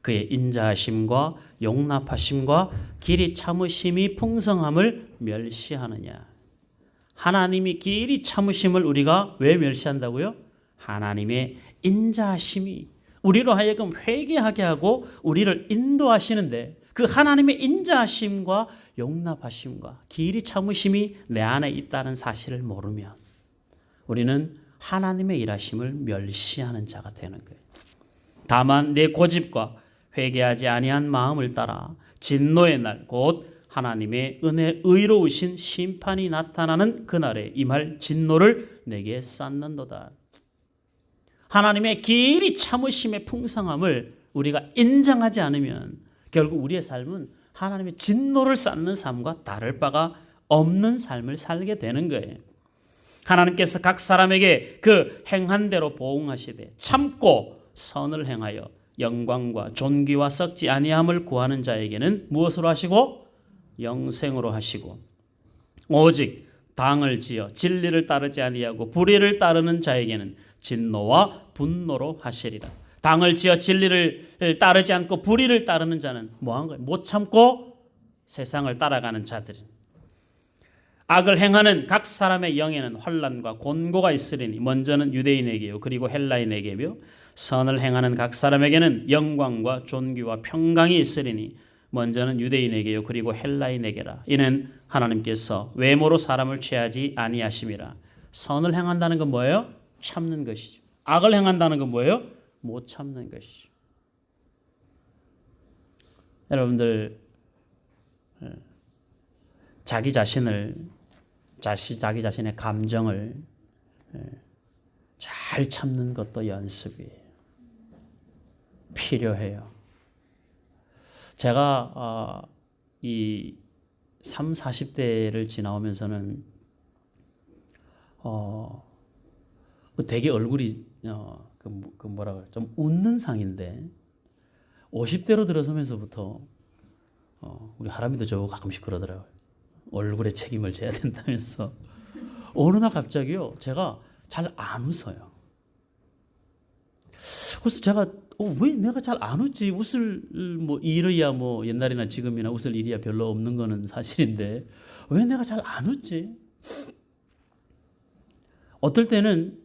그의 인자하심과 용납하심과 길이 참으심이 풍성함을 멸시하느냐. 하나님이 길이 참으심을 우리가 왜 멸시한다고요? 하나님의 인자하심이 우리로 하여금 회개하게 하고 우리를 인도하시는데 그 하나님의 인자하심과 용납하심과 길이 참으심이 내 안에 있다는 사실을 모르면 우리는 하나님의 일하심을 멸시하는 자가 되는 거예요. 다만 내 고집과 회개하지 아니한 마음을 따라 진노의 날 곧 하나님의 은혜 의로우신 심판이 나타나는 그날에 임할 진노를 내게 쌓는도다. 하나님의 길이 참으심의 풍성함을 우리가 인정하지 않으면 결국 우리의 삶은 하나님의 진노를 쌓는 삶과 다를 바가 없는 삶을 살게 되는 거예요. 하나님께서 각 사람에게 그 행한 대로 보응하시되 참고 선을 행하여 영광과 존귀와 썩지 아니함을 구하는 자에게는 무엇으로 하시고? 영생으로 하시고 오직 당을 지어 진리를 따르지 아니하고 불의를 따르는 자에게는 진노와 분노로 하시리라. 당을 지어 진리를 따르지 않고 불의를 따르는 자는 뭐한 거예요? 못 참고 세상을 따라가는 자들은 악을 행하는 각 사람의 영에는 환난과 곤고가 있으리니 먼저는 유대인에게요 그리고 헬라인에게요 선을 행하는 각 사람에게는 영광과 존귀와 평강이 있으리니 먼저는 유대인에게요 그리고 헬라인에게라. 이는 하나님께서 외모로 사람을 취하지 아니하심이라. 선을 행한다는 건 뭐예요? 참는 것이죠. 악을 행한다는 건 뭐예요? 못 참는 것이죠. 여러분들 자기 자신의 감정을 잘 참는 것도 연습이에요. 필요해요. 제가 이 30, 40대를 지나오면서는 되게 얼굴이 뭐라 그래 좀 웃는 상인데 50대로 들어서면서부터 우리 하람이도 저거 가끔씩 그러더라고요. 얼굴에 책임을 져야 된다면서 어느 날 갑자기요 제가 잘 안 웃어요. 그래서 제가 왜 내가 잘 안 웃지? 웃을 뭐 일이야 뭐 옛날이나 지금이나 웃을 일이야 별로 없는 거는 사실인데 왜 내가 잘 안 웃지? 어떨 때는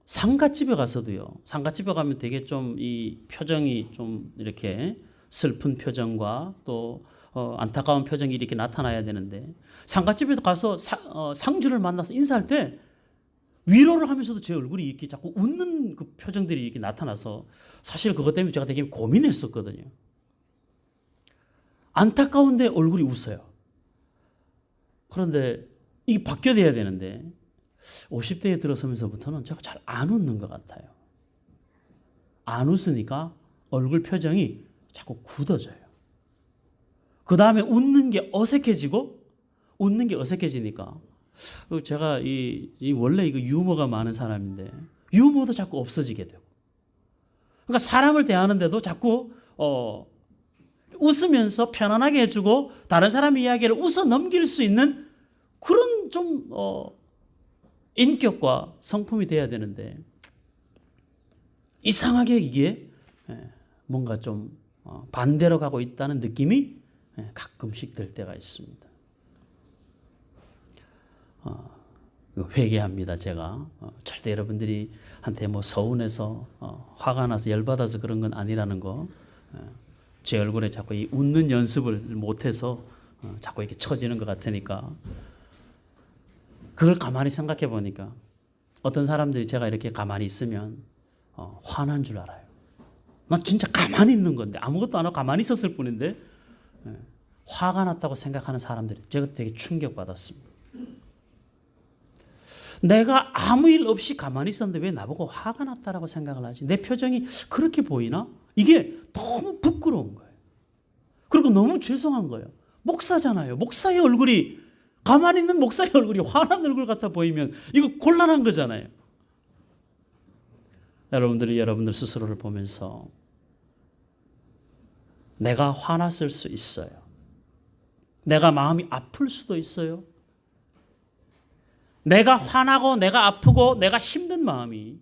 상가집에 가서도요. 상가집에 가면 되게 좀 이 표정이 좀 이렇게 슬픈 표정과 또 안타까운 표정이 이렇게 나타나야 되는데 상가집에도 가서 상주를 만나서 인사할 때 위로를 하면서도 제 얼굴이 이렇게 자꾸 웃는 그 표정들이 이렇게 나타나서 사실 그것 때문에 제가 되게 고민했었거든요. 안타까운데 얼굴이 웃어요. 그런데 이게 바뀌어야 되는데 50대에 들어서면서부터는 제가 잘 안 웃는 것 같아요. 안 웃으니까 얼굴 표정이 자꾸 굳어져요. 그 다음에 웃는 게 어색해지니까 제가 원래 이거 유머가 많은 사람인데 유머도 자꾸 없어지게 되고 그러니까 사람을 대하는데도 자꾸 웃으면서 편안하게 해주고 다른 사람 이야기를 웃어 넘길 수 있는 그런 좀 인격과 성품이 돼야 되는데 이상하게 이게 뭔가 좀 반대로 가고 있다는 느낌이 가끔씩 들 때가 있습니다. 회개합니다. 제가 절대 여러분들이 한테 뭐 서운해서 화가 나서 열받아서 그런 건 아니라는 거. 제 얼굴에 자꾸 이 웃는 연습을 못해서 자꾸 이렇게 처지는 것 같으니까 그걸 가만히 생각해 보니까 어떤 사람들이 제가 이렇게 가만히 있으면 화난 줄 알아요. 나 진짜 가만히 있는 건데 아무것도 안 하고 가만히 있었을 뿐인데 화가 났다고 생각하는 사람들이 제가 되게 충격받았습니다. 내가 아무 일 없이 가만히 있었는데 왜 나보고 화가 났다라고 생각을 하지? 내 표정이 그렇게 보이나? 이게 너무 부끄러운 거예요. 그리고 너무 죄송한 거예요. 목사잖아요. 목사의 얼굴이 가만히 있는 목사의 얼굴이 화난 얼굴 같아 보이면 이거 곤란한 거잖아요. 여러분들이 여러분들 스스로를 보면서 내가 화났을 수 있어요. 내가 마음이 아플 수도 있어요. 내가 화나고 내가 아프고 내가 힘든 마음이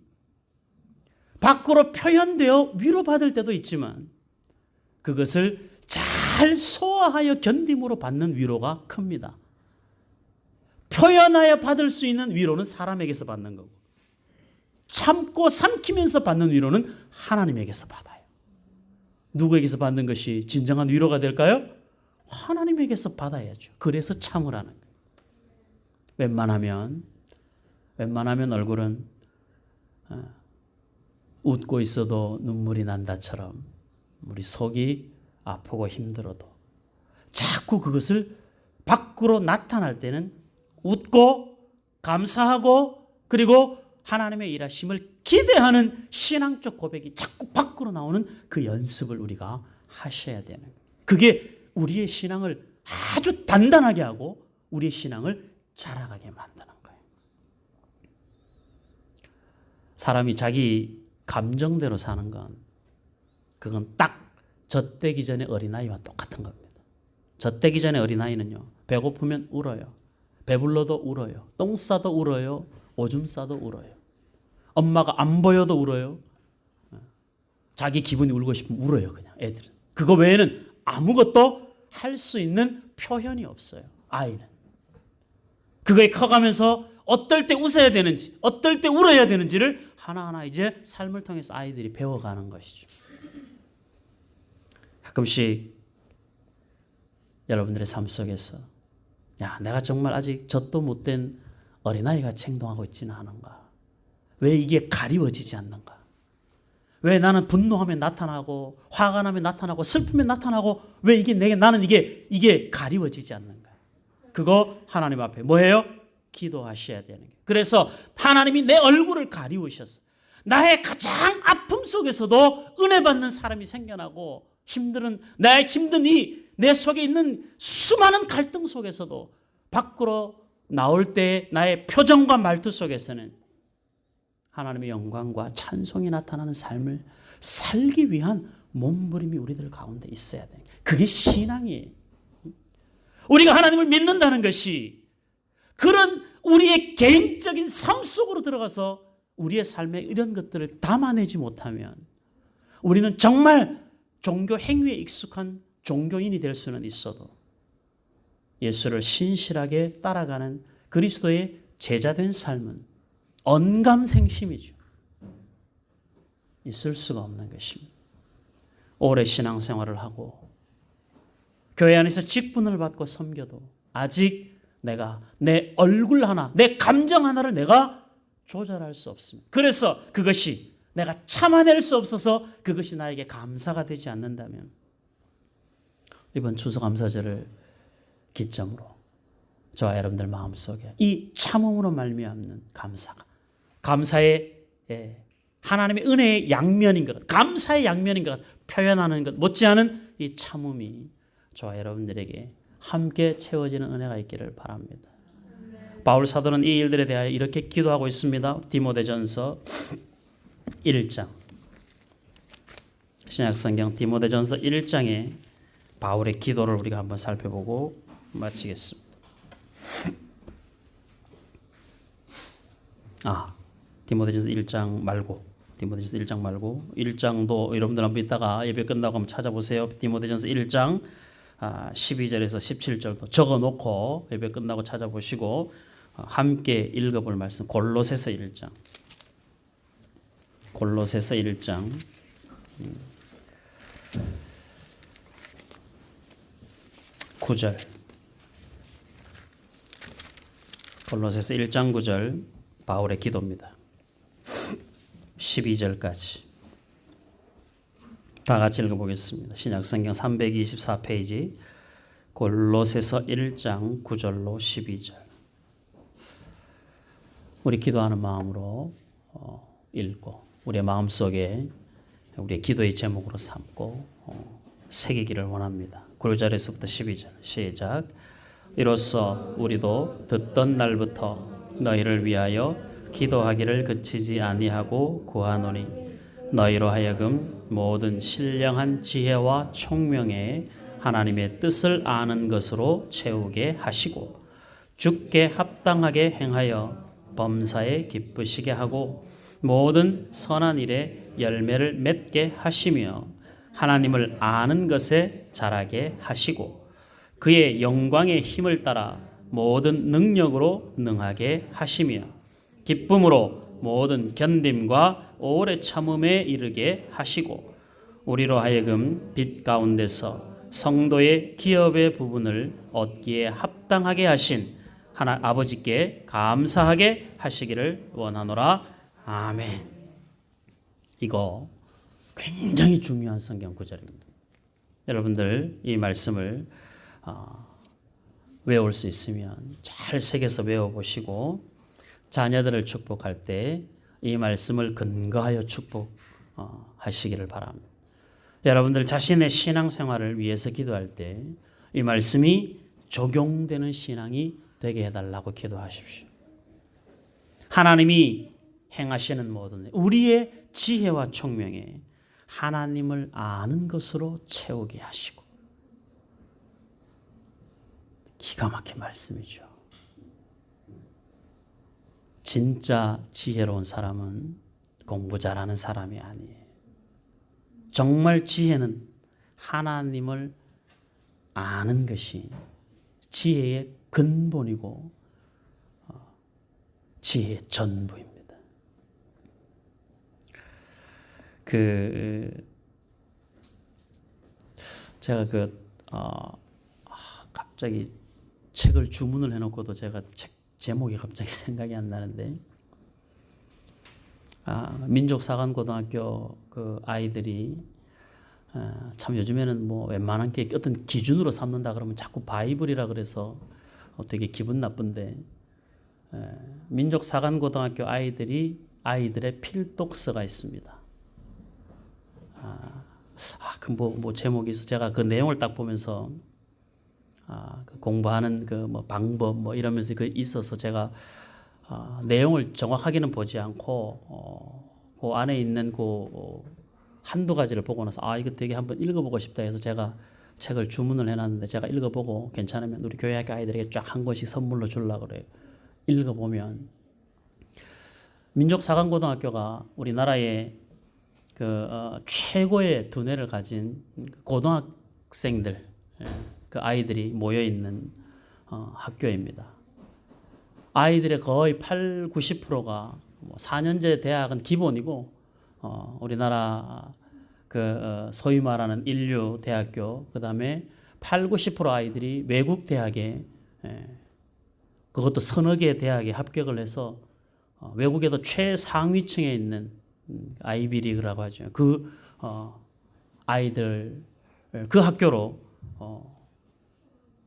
밖으로 표현되어 위로받을 때도 있지만 그것을 잘 소화하여 견딤으로 받는 위로가 큽니다. 표현하여 받을 수 있는 위로는 사람에게서 받는 거고 참고 삼키면서 받는 위로는 하나님에게서 받아요. 누구에게서 받는 것이 진정한 위로가 될까요? 하나님에게서 받아야죠. 그래서 참으라는 거예요. 웬만하면 얼굴은 웃고 있어도 눈물이 난다처럼 우리 속이 아프고 힘들어도 자꾸 그것을 밖으로 나타날 때는 웃고 감사하고 그리고 하나님의 일하심을 기대하는 신앙적 고백이 자꾸 밖으로 나오는 그 연습을 우리가 하셔야 되는 거예요. 그게 우리의 신앙을 아주 단단하게 하고 우리의 신앙을 자라가게 만드는 거예요. 사람이 자기 감정대로 사는 건 그건 딱 젖되기 전에 어린아이와 똑같은 겁니다. 젖되기 전에 어린아이는요. 배고프면 울어요. 배불러도 울어요. 똥 싸도 울어요. 오줌 싸도 울어요. 엄마가 안 보여도 울어요. 자기 기분이 울고 싶으면 울어요. 그냥 애들은. 그거 외에는 아무것도 할 수 있는 표현이 없어요. 아이는. 그거에 커가면서 어떨 때 웃어야 되는지 어떨 때 울어야 되는지를 하나하나 이제 삶을 통해서 아이들이 배워가는 것이죠. 가끔씩 여러분들의 삶 속에서 야, 내가 정말 아직 젖도 못된 어린아이같이 행동하고 있지는 않은가? 왜 이게 가리워지지 않는가? 왜 나는 분노하면 나타나고 화가 나면 나타나고 슬프면 나타나고 왜 이게 나는 이게 가리워지지 않는가? 그거 하나님 앞에 뭐예요? 기도하셔야 되는 거예요. 그래서 하나님이 내 얼굴을 가리우셔서 나의 가장 아픔 속에서도 은혜 받는 사람이 생겨나고 나의 힘든 내 속에 있는 수많은 갈등 속에서도 밖으로 나올 때 나의 표정과 말투 속에서는 하나님의 영광과 찬송이 나타나는 삶을 살기 위한 몸부림이 우리들 가운데 있어야 돼요. 그게 신앙이에요. 우리가 하나님을 믿는다는 것이 그런 우리의 개인적인 삶 속으로 들어가서 우리의 삶에 이런 것들을 담아내지 못하면 우리는 정말 종교 행위에 익숙한 종교인이 될 수는 있어도 예수를 신실하게 따라가는 그리스도의 제자된 삶은 언감생심이죠. 있을 수가 없는 것입니다. 오래 신앙생활을 하고 교회 안에서 직분을 받고 섬겨도 아직 내가 내 얼굴 하나, 내 감정 하나를 내가 조절할 수 없습니다. 그래서 그것이 내가 참아낼 수 없어서 그것이 나에게 감사가 되지 않는다면 이번 추수감사절을 기점으로 저와 여러분들 마음속에 이 참음으로 말미암는 감사의 하나님의 은혜의 양면인 것, 감사의 양면인 것 표현하는 것 못지않은 이 참음이 저와 여러분들에게 함께 채워지는 은혜가 있기를 바랍니다. 바울 사도는 이 일들에 대하여 이렇게 기도하고 있습니다. 디모데전서 1장 신약성경 디모데전서 1장에 바울의 기도를 우리가 한번 살펴보고 마치겠습니다. 디모데전서 1장 말고 1장도 여러분들 한번 이따가 예배 끝나고 한번 찾아보세요. 디모데전서 1장 12절에서 17절도 적어놓고 예배 끝나고 찾아보시고 함께 읽어볼 말씀 골로새서 1장 9절 골로새서 1장 9절 바울의 기도입니다. 12절까지 다 같이 읽어보겠습니다. 신약성경 324페이지 골로새서 1장 9절로 12절. 우리 기도하는 마음으로 읽고 우리의 마음속에 우리의 기도의 제목으로 삼고 새기기를 원합니다. 9절에서부터 12절 시작. 이로써 우리도 듣던 날부터 너희를 위하여 기도하기를 그치지 아니하고 구하노니 너희로 하여금 모든 신령한 지혜와 총명에 하나님의 뜻을 아는 것으로 채우게 하시고 주께 합당하게 행하여 범사에 기쁘시게 하고 모든 선한 일에 열매를 맺게 하시며 하나님을 아는 것에 자라게 하시고 그의 영광의 힘을 따라 모든 능력으로 능하게 하시며 기쁨으로 모든 견딤과 오래 참음에 이르게 하시고 우리로 하여금 빛 가운데서 성도의 기업의 부분을 얻기에 합당하게 하신 하나 아버지께 감사하게 하시기를 원하노라. 아멘. 이거 굉장히 중요한 성경 구절입니다. 여러분들 이 말씀을 외울 수 있으면 잘 새겨서 외워보시고 자녀들을 축복할 때 이 말씀을 근거하여 축복하시기를 바랍니다. 여러분들 자신의 신앙생활을 위해서 기도할 때 이 말씀이 적용되는 신앙이 되게 해달라고 기도하십시오. 하나님이 행하시는 모든 우리의 지혜와 총명에 하나님을 아는 것으로 채우게 하시고 기가 막힌 말씀이죠. 진짜 지혜로운 사람은 공부 잘하는 사람이 아니에요. 정말 지혜는 하나님을 아는 것이 지혜의 근본이고 지혜의 전부입니다. 제가 갑자기 책을 주문을 해놓고도 제가 책 제목이 갑자기 생각이 안 나는데 민족사관고등학교 그 아이들이 참 요즘에는 뭐 웬만한 게 어떤 기준으로 삼는다 그러면 자꾸 바이블이라 그래서 되게 기분 나쁜데 민족사관고등학교 아이들의 필독서가 있습니다. 뭐 제목이 있어. 제가 그 내용을 딱 보면서 그 공부하는 그 뭐 방법 뭐 이러면서 그 있어서 제가 내용을 정확하게는 보지 않고 그 안에 있는 한두 가지를 보고 나서 이거 되게 한번 읽어보고 싶다 해서 제가 책을 주문을 해놨는데 제가 읽어보고 괜찮으면 우리 교회 학교 아이들에게 쫙 한 권씩 선물로 주려고 그래요. 읽어보면 민족사관고등학교가 우리나라의 최고의 두뇌를 가진 고등학생들 그 아이들이 모여 있는 학교입니다. 아이들의 거의 80~90%가 4년제 대학은 기본이고 우리나라 소위 말하는 인류 대학교 그다음에 80~90% 아이들이 외국 대학에 그것도 서너 개 대학에 합격을 해서 외국에도 최상위층에 있는 아이비리그라고 하죠. 그 아이들 그 학교로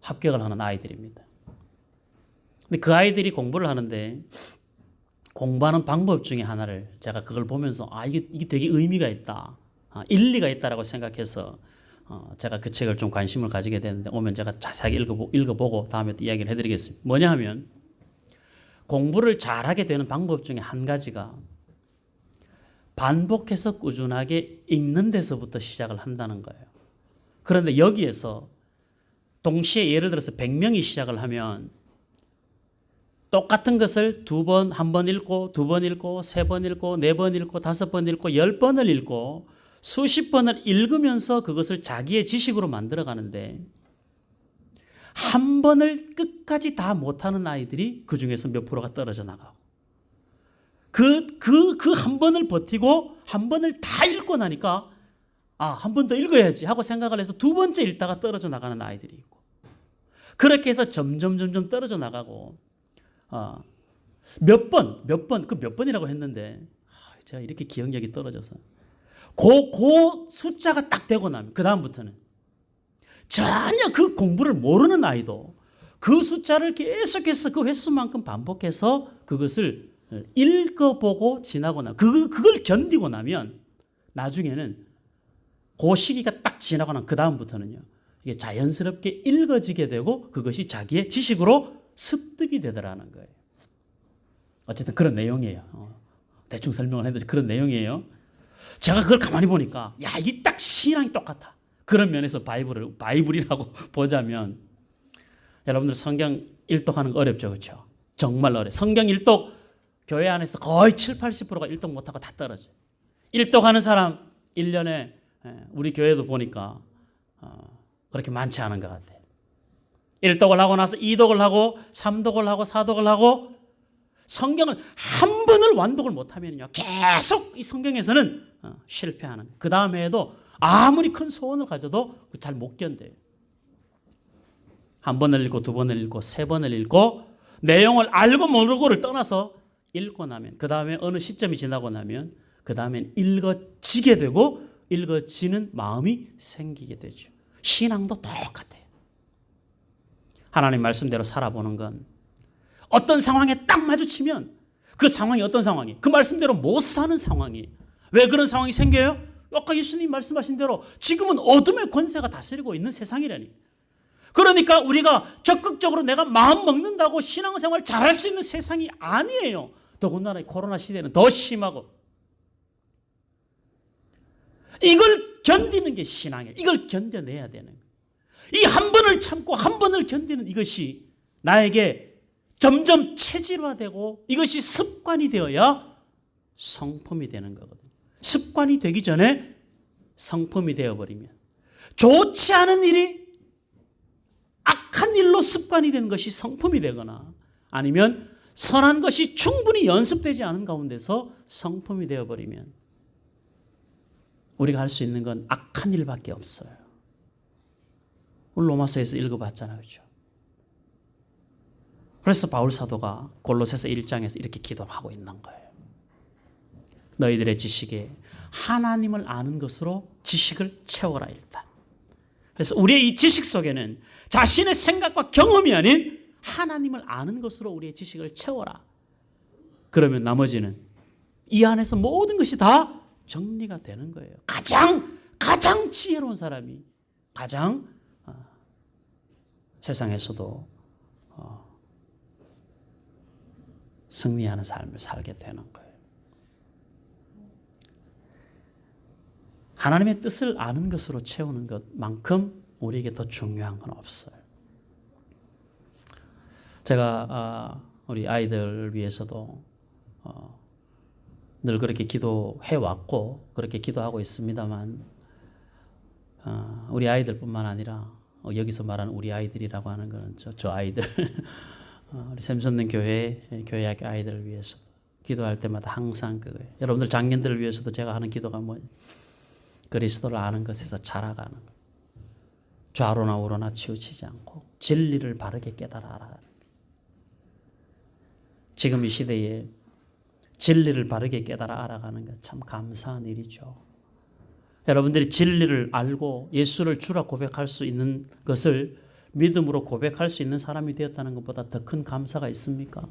합격을 하는 아이들입니다. 근데 그 아이들이 공부를 하는데 공부하는 방법 중에 하나를 제가 그걸 보면서 이게 되게 의미가 있다, 일리가 있다라고 생각해서 제가 그 책을 좀 관심을 가지게 되는데 오면 제가 자세하게 읽어보고 다음에 또 이야기를 해드리겠습니다. 뭐냐 하면 공부를 잘하게 되는 방법 중에 한 가지가 반복해서 꾸준하게 읽는 데서부터 시작을 한다는 거예요. 그런데 여기에서 동시에 예를 들어서 100명이 시작을 하면 똑같은 것을 한 번 읽고, 두 번 읽고, 세 번 읽고, 네 번 읽고, 5번 읽고, 10번을 읽고 수십 번을 읽으면서 그것을 자기의 지식으로 만들어 가는데 한 번을 끝까지 다 못하는 아이들이 그 중에서 몇 프로가 떨어져 나가고 그 한 번을 버티고 한 번을 다 읽고 나니까 한 번 더 읽어야지 하고 생각을 해서 두 번째 읽다가 떨어져 나가는 아이들이 있고 그렇게 해서 점점 떨어져 나가고 몇 번이라고 했는데 제가 이렇게 기억력이 떨어져서 그 숫자가 딱 되고 나면 그 다음부터는 전혀 그 공부를 모르는 아이도 그 숫자를 계속해서 그 횟수만큼 반복해서 그것을 읽어보고 지나고 나면 그걸 견디고 나면 나중에는 그 시기가 딱 지나고 나면 그 다음부터는요. 이게 자연스럽게 읽어지게 되고 그것이 자기의 지식으로 습득이 되더라는 거예요. 어쨌든 그런 내용이에요. 대충 설명을 해도 그런 내용이에요. 제가 그걸 가만히 보니까 야, 이 딱 신앙이 똑같아. 그런 면에서 바이블이라고 보자면 여러분들 성경 일독하는 거 어렵죠. 그렇죠? 정말 어려워요. 성경 일독 교회 안에서 거의 70~80%가 일독 못하고 다 떨어져요. 일독하는 사람 1년에 우리 교회도 보니까 그렇게 많지 않은 것 같아요. 1독을 하고 나서 2독을 하고 3독을 하고 4독을 하고 성경을 한 번을 완독을 못하면요 계속 이 성경에서는 실패하는 거예요. 그 다음 해에도 아무리 큰 소원을 가져도 잘 못 견뎌요. 한 번을 읽고 두 번을 읽고 세 번을 읽고 내용을 알고 모르고를 떠나서 읽고 나면 그 다음에 어느 시점이 지나고 나면 그 다음엔 읽어지게 되고 읽어지는 마음이 생기게 되죠. 신앙도 똑같아요. 하나님 말씀대로 살아보는 건 어떤 상황에 딱 마주치면 그 상황이 어떤 상황이 그 말씀대로 못 사는 상황이 왜 그런 상황이 생겨요? 아까 예수님 말씀하신 대로 지금은 어둠의 권세가 다스리고 있는 세상이라니. 그러니까 우리가 적극적으로 내가 마음 먹는다고 신앙생활 잘할 수 있는 세상이 아니에요. 더군다나 코로나 시대는 더 심하고. 이걸 견디는 게 신앙이에요. 이걸 견뎌내야 되는 거예요. 이 한 번을 참고 한 번을 견디는 이것이 나에게 점점 체질화되고 이것이 습관이 되어야 성품이 되는 거거든요. 습관이 되기 전에 성품이 되어버리면 좋지 않은 일이 악한 일로 습관이 된 것이 성품이 되거나 아니면 선한 것이 충분히 연습되지 않은 가운데서 성품이 되어버리면 우리가 할 수 있는 건 악한 일밖에 없어요. 오늘 로마서에서 읽어봤잖아요. 그렇죠? 그래서 바울 사도가 골로새서 1장에서 이렇게 기도를 하고 있는 거예요. 너희들의 지식에 하나님을 아는 것으로 지식을 채워라 일단. 그래서 우리의 이 지식 속에는 자신의 생각과 경험이 아닌 하나님을 아는 것으로 우리의 지식을 채워라. 그러면 나머지는 이 안에서 모든 것이 다 정리가 되는 거예요. 가장 지혜로운 사람이 가장 세상에서도 승리하는 삶을 살게 되는 거예요. 하나님의 뜻을 아는 것으로 채우는 것만큼 우리에게 더 중요한 건 없어요. 제가 우리 아이들 위해서도 늘 그렇게 기도해 왔고 그렇게 기도하고 있습니다만 우리 아이들뿐만 아니라 여기서 말하는 우리 아이들이라고 하는 것은 저 아이들 우리 샘선는 교회학교 아이들을 위해서 기도할 때마다 항상 그거예요. 여러분들 장년들을 위해서도 제가 하는 기도가 그리스도를 아는 것에서 자라가는 거예요. 좌로나 우로나 치우치지 않고 진리를 바르게 깨달아 알아가는 거예요. 지금 이 시대에 진리를 바르게 깨달아 알아가는 것 참 감사한 일이죠. 여러분들이 진리를 알고 예수를 주라 고백할 수 있는 것을 믿음으로 고백할 수 있는 사람이 되었다는 것보다 더 큰 감사가 있습니까?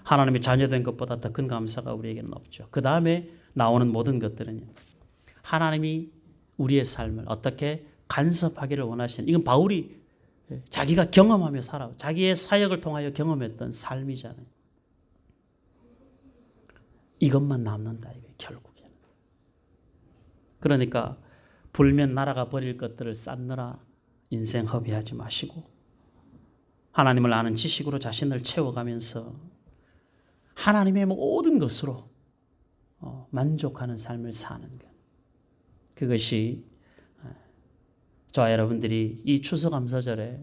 하나님의 자녀된 것보다 더 큰 감사가 우리에게는 없죠. 그 다음에 나오는 모든 것들은요. 하나님이 우리의 삶을 어떻게 간섭하기를 원하시는 이건 바울이 자기가 경험하며 살아 자기의 사역을 통하여 경험했던 삶이잖아요. 이것만 남는다 이게 결국에는. 그러니까 불면 날아가 버릴 것들을 쌓느라 인생 허비하지 마시고 하나님을 아는 지식으로 자신을 채워가면서 하나님의 모든 것으로 만족하는 삶을 사는 것. 그것이 저와 여러분들이 이 추수감사절에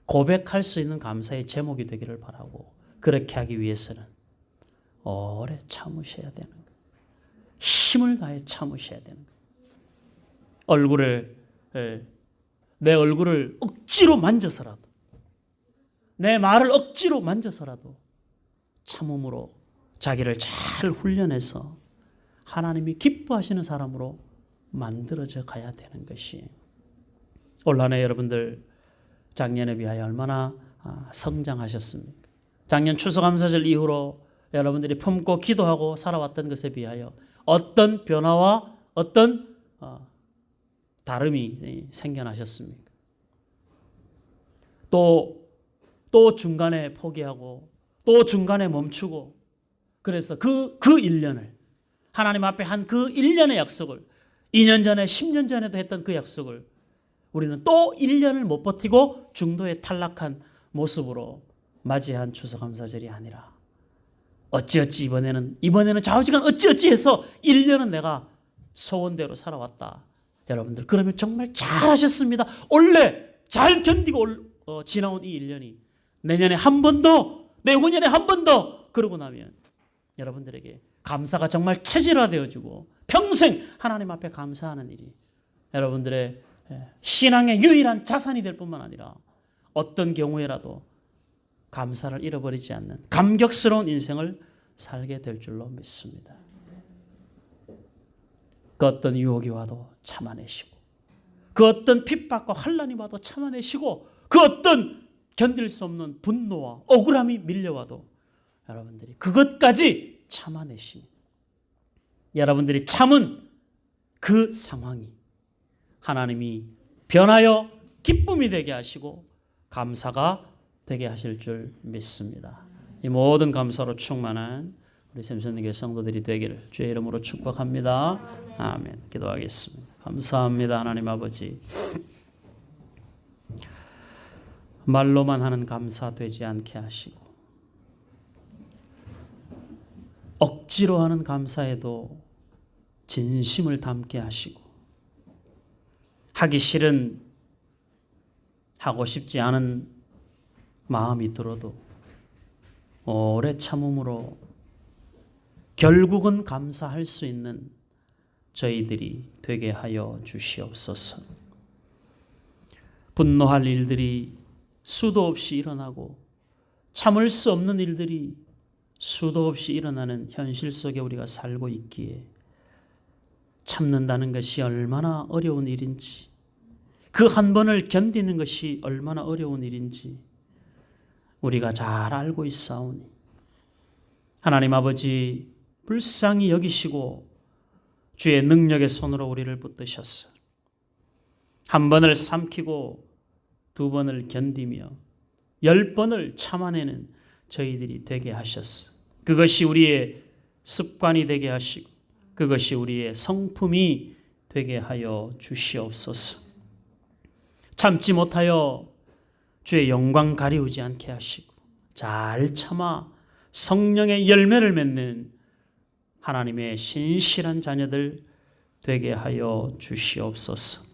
고백할 수 있는 감사의 제목이 되기를 바라고 그렇게 하기 위해서는 오래 참으셔야 되는 거예요. 힘을 다해 참으셔야 되는 거예요. 내 얼굴을 억지로 만져서라도 내 말을 억지로 만져서라도 참음으로 자기를 잘 훈련해서 하나님이 기뻐하시는 사람으로 만들어져 가야 되는 것이 올 한 해 여러분들 작년에 비하여 얼마나 성장하셨습니까? 작년 추수감사절 이후로 여러분들이 품고 기도하고 살아왔던 것에 비하여 어떤 변화와 어떤 다름이 생겨나셨습니까? 또 중간에 포기하고 또 중간에 멈추고, 그래서 그 1년을 하나님 앞에 한 그 1년의 약속을 2년 전에 10년 전에도 했던 그 약속을 우리는 또 1년을 못 버티고 중도에 탈락한 모습으로 맞이한 추수감사절이 아니라 어찌어찌 이번에는 좌우지간 어찌어찌 해서 1년은 내가 소원대로 살아왔다. 여러분들 그러면 정말 잘하셨습니다. 원래 잘 견디고 지나온 이 1년이 내년에 한 번 더, 내후년에 한 번 더 그러고 나면 여러분들에게 감사가 정말 체질화되어지고 평생 하나님 앞에 감사하는 일이 여러분들의 신앙의 유일한 자산이 될 뿐만 아니라 어떤 경우에라도 감사를 잃어버리지 않는 감격스러운 인생을 살게 될 줄로 믿습니다. 그 어떤 유혹이 와도 참아내시고, 그 어떤 핍박과 환난이 와도 참아내시고, 그 어떤 견딜 수 없는 분노와 억울함이 밀려와도 여러분들이 그것까지 참아내시고, 여러분들이 참은 그 상황이 하나님이 변하여 기쁨이 되게 하시고 감사가 되게 하실 줄 믿습니다. 이 모든 감사로 충만한 우리 샘선교회 성도들이 되기를 주의 이름으로 축복합니다. 아멘. 기도하겠습니다. 감사합니다. 하나님 아버지, 말로만 하는 감사 되지 않게 하시고 억지로 하는 감사에도 진심을 담게 하시고, 하기 싫은, 하고 싶지 않은 마음이 들어도 오래 참음으로 결국은 감사할 수 있는 저희들이 되게 하여 주시옵소서. 분노할 일들이 수도 없이 일어나고 참을 수 없는 일들이 수도 없이 일어나는 현실 속에 우리가 살고 있기에 참는다는 것이 얼마나 어려운 일인지, 그 한 번을 견디는 것이 얼마나 어려운 일인지 우리가 잘 알고 있사오니 하나님 아버지 불쌍히 여기시고 주의 능력의 손으로 우리를 붙드셨어. 한 번을 삼키고 두 번을 견디며 10번을 참아내는 저희들이 되게 하셨어. 그것이 우리의 습관이 되게 하시고 그것이 우리의 성품이 되게 하여 주시옵소서. 참지 못하여 주의 영광 가리우지 않게 하시고 잘 참아 성령의 열매를 맺는 하나님의 신실한 자녀들 되게 하여 주시옵소서.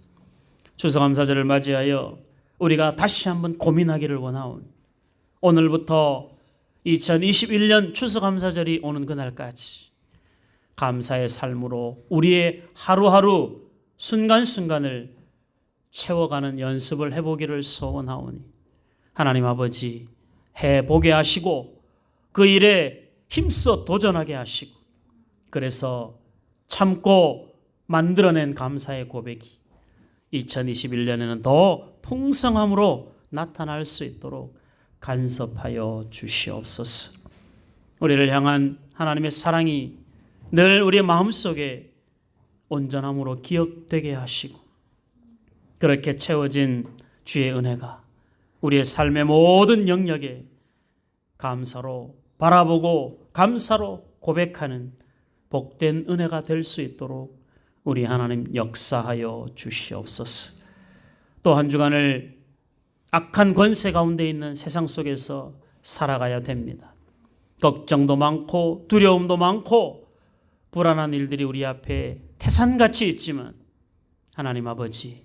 추수감사절을 맞이하여 우리가 다시 한번 고민하기를 원하오니 오늘부터 2021년 추수감사절이 오는 그날까지 감사의 삶으로 우리의 하루하루 순간순간을 채워가는 연습을 해보기를 소원하오니 하나님 아버지 해보게 하시고 그 일에 힘써 도전하게 하시고, 그래서 참고 만들어낸 감사의 고백이 2021년에는 더 풍성함으로 나타날 수 있도록 간섭하여 주시옵소서. 우리를 향한 하나님의 사랑이 늘 우리의 마음속에 온전함으로 기억되게 하시고 그렇게 채워진 주의 은혜가 우리의 삶의 모든 영역에 감사로 바라보고 감사로 고백하는 복된 은혜가 될 수 있도록 우리 하나님 역사하여 주시옵소서. 또 한 주간을 악한 권세 가운데 있는 세상 속에서 살아가야 됩니다. 걱정도 많고 두려움도 많고 불안한 일들이 우리 앞에 태산같이 있지만 하나님 아버지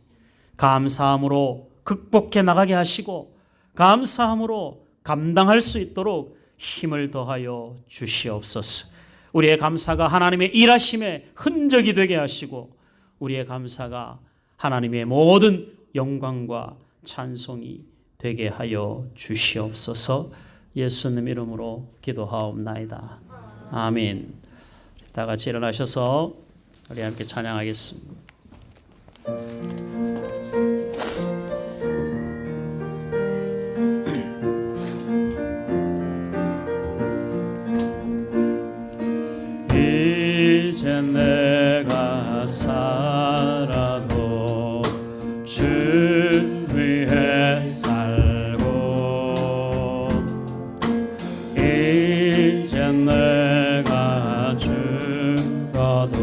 감사함으로 극복해 나가게 하시고 감사함으로 감당할 수 있도록 힘을 더하여 주시옵소서. 우리의 감사가 하나님의 일하심의 흔적이 되게 하시고 우리의 감사가 하나님의 모든 영광과 찬송이 되게 하여 주시옵소서. 예수님 이름으로 기도하옵나이다. 아멘. 다 같이 일어나셔서 우리 함께 찬양하겠습니다. 내가 죽어도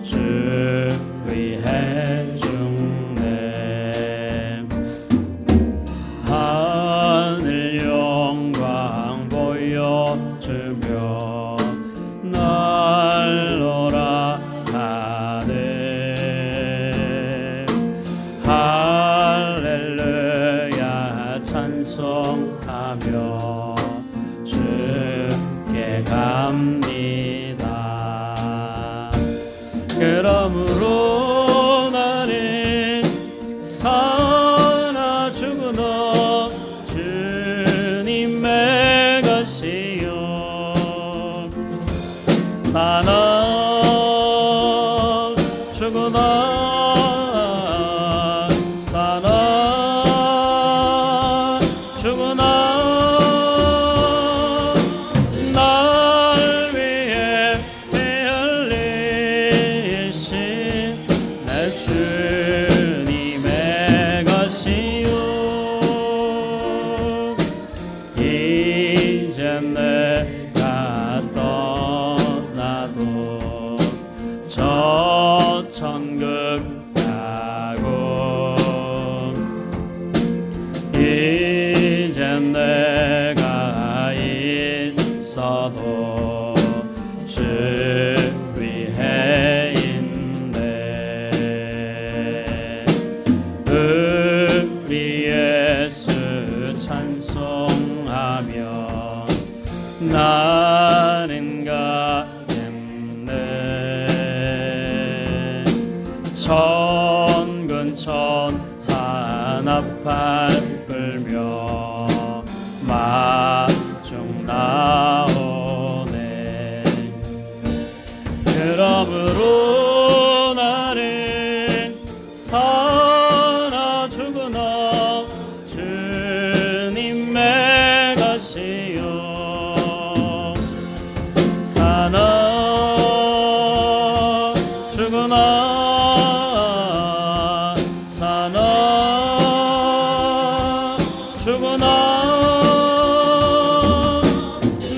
주 위해 죽네. 하늘 영광 보여주며 날로라 하네. 할렐루야 찬송하며 주께 갑니다. 그러므로 나는 사나 죽으나 주님의 것이요 사나 죽으나 사나 죽으나 날 위해 피 흘리신 내 주님의 것이요 이제 내가 떠나도 저 천국 가고 이제 내가 있어도 주 위해 있네. 우리 예수 찬송하며 나는 가겠네. 천군 천사 나팔 불며 마중 나오네. 그러므로 나는 사나 죽으나 주님의 것이요 사나 죽으나 사나 죽으나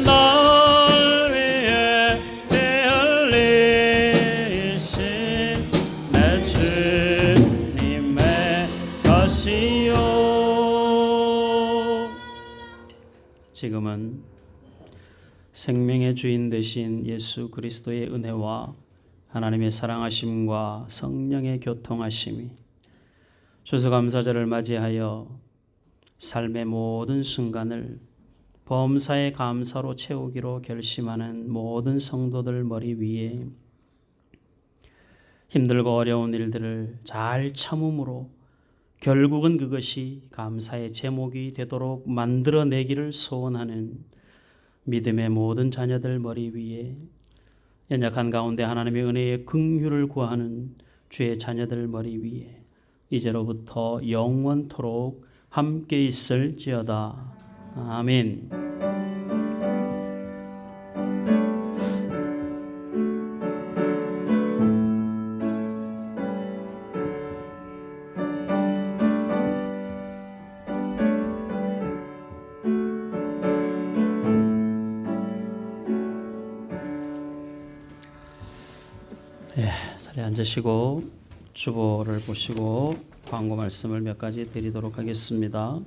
날 위해 피 흘리신 내 주님의 것이요. 지금은 생명의 주인 되신 예수 그리스도의 은혜와 하나님의 사랑하심과 성령의 교통하심이 추수감사절을 맞이하여 삶의 모든 순간을 범사의 감사로 채우기로 결심하는 모든 성도들 머리 위에 힘들고 어려운 일들을 잘 참음으로 결국은 그것이 감사의 제목이 되도록 만들어내기를 소원하는 믿음의 모든 자녀들 머리 위에 연약한 가운데 하나님의 은혜의 긍휼을 구하는 주의 자녀들 머리 위에 이제로부터 영원토록 함께 있을지어다. 아멘. 자리에 앉으시고 주보를 보시고 광고 말씀을 몇 가지 드리도록 하겠습니다.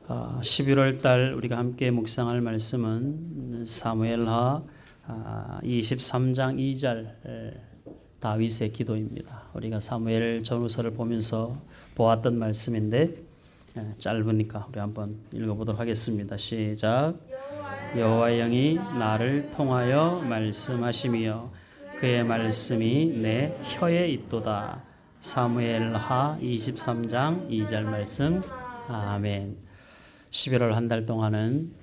11월 달 우리가 함께 묵상할 말씀은 사무엘하 23장 2절 다윗의 기도입니다. 우리가 사무엘 전후서를 보면서 보았던 말씀인데 짧으니까 우리 한번 읽어보도록 하겠습니다. 시작. 여호와의 영이 나를 통하여 말씀하시며 그의 말씀이 내 혀에 있도다. 사무엘하 23장 2절 말씀. 아멘. 11월 한 달 동안은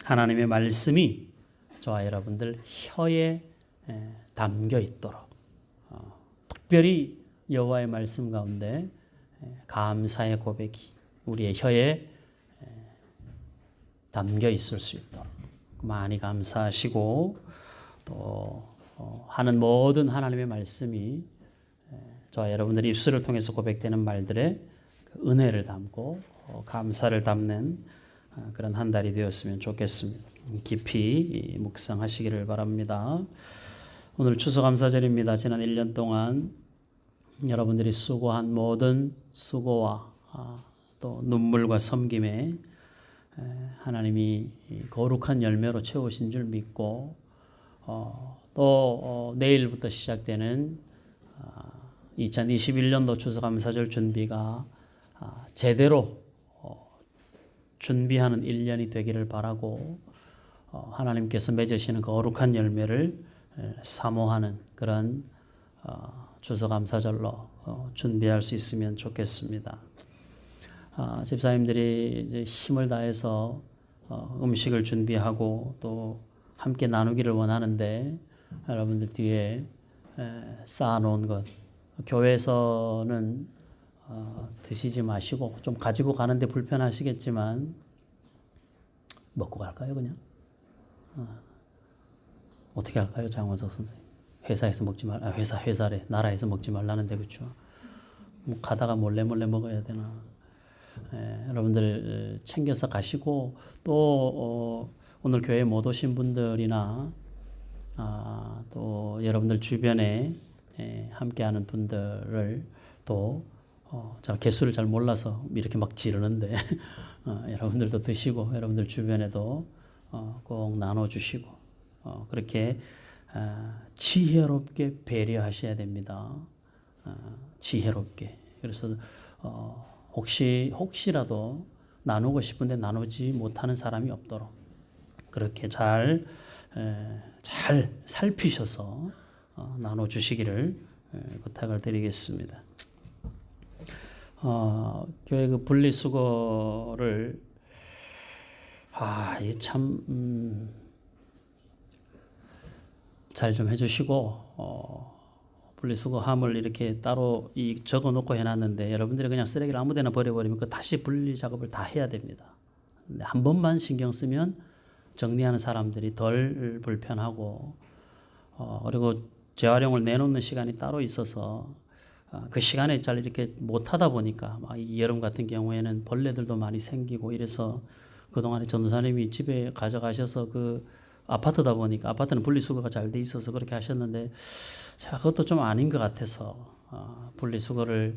하나님의 말씀이 저와 여러분들 혀에 담겨 있도록 특별히 여호와의 말씀 가운데 감사의 고백이 우리의 혀에 담겨 있을 수 있도록 많이 감사하시고 또 하는 모든 하나님의 말씀이 저와 여러분들의 입술을 통해서 고백되는 말들의 은혜를 담고 감사를 담는 그런 한 달이 되었으면 좋겠습니다. 깊이 묵상하시기를 바랍니다. 오늘 추수감사절입니다. 지난 1년 동안 여러분들이 수고한 모든 수고와 또 눈물과 섬김에 하나님이 거룩한 열매로 채우신 줄 믿고 또 내일부터 시작되는 2021년도 추수감사절 준비가 제대로 준비하는 1년이 되기를 바라고 하나님께서 맺으시는 거룩한 열매를 사모하는 그런 추수감사절로 준비할 수 있으면 좋겠습니다. 집사님들이 이제 힘을 다해서 음식을 준비하고 또 함께 나누기를 원하는데 여러분들 뒤에 쌓아놓은 것 교회에서는 드시지 마시고 좀 가지고 가는데 불편하시겠지만 먹고 갈까요 그냥? 어떻게 할까요 장원석 선생님? 회사에서 먹지 말, 회사래 나라에서 먹지 말라는데 그렇죠? 뭐 가다가 몰래 먹어야 되나? 여러분들 챙겨서 가시고 또 오늘 교회 못 오신 분들이나 또 여러분들 주변에 함께하는 분들을 또 제가 개수를 잘 몰라서 이렇게 막 지르는데 여러분들도 드시고 여러분들 주변에도 꼭 나눠주시고 그렇게 지혜롭게 배려하셔야 됩니다. 지혜롭게. 그래서 혹시라도 나누고 싶은데 나누지 못하는 사람이 없도록 그렇게 잘 살피셔서 나눠주시기를 부탁을 드리겠습니다. 교회 그 분리수거를 참 잘 좀 해주시고 분리수거함을 이렇게 따로 적어놓고 해놨는데 여러분들이 그냥 쓰레기를 아무데나 버려버리면 그 다시 분리 작업을 다 해야 됩니다. 근데 한 번만 신경 쓰면 정리하는 사람들이 덜 불편하고 그리고 재활용을 내놓는 시간이 따로 있어서 그 시간에 잘 이렇게 못하다 보니까 이 여름 같은 경우에는 벌레들도 많이 생기고 이래서 그동안에 전도사님이 집에 가져가셔서 그 아파트다 보니까 아파트는 분리수거가 잘 돼 있어서 그렇게 하셨는데 제가 그것도 좀 아닌 것 같아서 분리수거를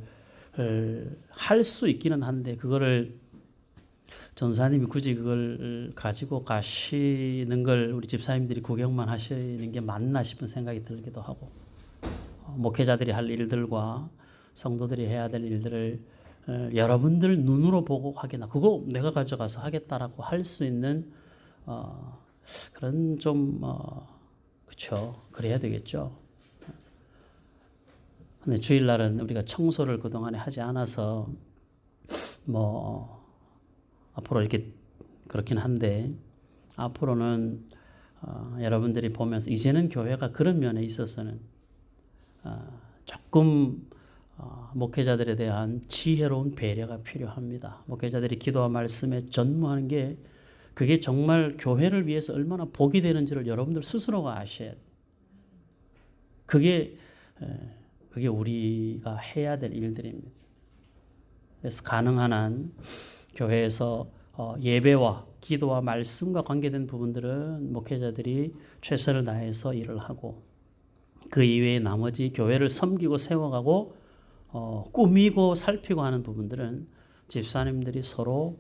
할 수 있기는 한데 그거를 전도사님이 굳이 그걸 가지고 가시는 걸 우리 집사님들이 구경만 하시는 게 맞나 싶은 생각이 들기도 하고 목회자들이 할 일들과 성도들이 해야 될 일들을 여러분들 눈으로 보고 하게나 그거 내가 가져가서 하겠다라고 할 수 있는 그런 좀 그렇죠. 그래야 되겠죠. 근데 주일날은 우리가 청소를 그동안에 하지 않아서 앞으로 이렇게 그렇긴 한데 앞으로는 여러분들이 보면서 이제는 교회가 그런 면에 있어서는 조금 목회자들에 대한 지혜로운 배려가 필요합니다. 목회자들이 기도와 말씀에 전무하는 게 그게 정말 교회를 위해서 얼마나 복이 되는지를 여러분들 스스로가 아셔야 돼요. 그게 우리가 해야 될 일들입니다. 그래서 가능한 한 교회에서 예배와 기도와 말씀과 관계된 부분들은 목회자들이 최선을 다해서 일을 하고 그 이외에 나머지 교회를 섬기고 세워가고 꾸미고 살피고 하는 부분들은 집사님들이 서로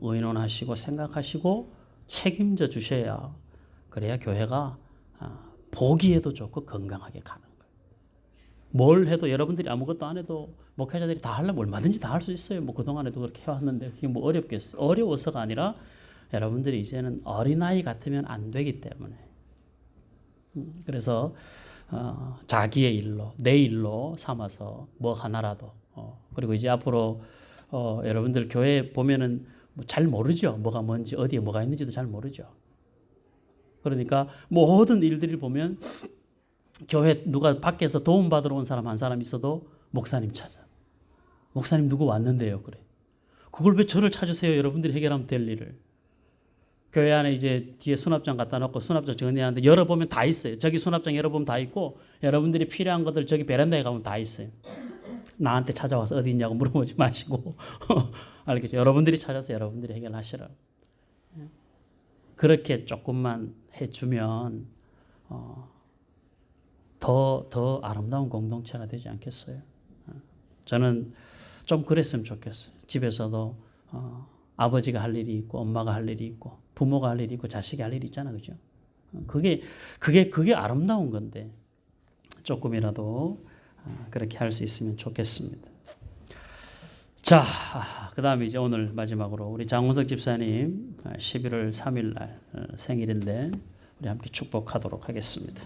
의논하시고 생각하시고 책임져 주셔야 그래야 교회가 보기에도 좋고 건강하게 가는 거예요. 뭘 해도 여러분들이 아무것도 안 해도 목회자들이 다 하려면 얼마든지 다 할 수 있어요. 그동안에도 그렇게 해왔는데 그게 어렵겠어요. 어려워서가 아니라 여러분들이 이제는 어린아이 같으면 안 되기 때문에 그래서 자기의 일로 내 일로 삼아서 뭐 하나라도 그리고 이제 앞으로 여러분들 교회 보면은 잘 모르죠. 뭐가 뭔지 어디에 뭐가 있는지도 잘 모르죠. 그러니까 모든 일들을 보면 교회 누가 밖에서 도움받으러 온 사람 한 사람 있어도 목사님 찾아. 목사님 누구 왔는데요. 그래. 그걸 왜 저를 찾으세요. 여러분들이 해결하면 될 일을. 교회 안에 이제 뒤에 수납장 갖다 놓고 수납장 정리하는데 열어보면 다 있어요. 저기 수납장 열어보면 다 있고 여러분들이 필요한 것들 저기 베란다에 가면 다 있어요. 나한테 찾아와서 어디 있냐고 물어보지 마시고 알겠죠? 여러분들이 찾아서 여러분들이 해결하시라. 그렇게 조금만 해주면 더 아름다운 공동체가 되지 않겠어요? 저는 좀 그랬으면 좋겠어요. 집에서도 아버지가 할 일이 있고 엄마가 할 일이 있고 부모가 할 일이 있고 자식이 할 일이 있잖아, 그죠? 그게 아름다운 건데 조금이라도 그렇게 할 수 있으면 좋겠습니다. 자, 그 다음에 이제 오늘 마지막으로 우리 장원석 집사님 11월 3일 날 생일인데 우리 함께 축복하도록 하겠습니다.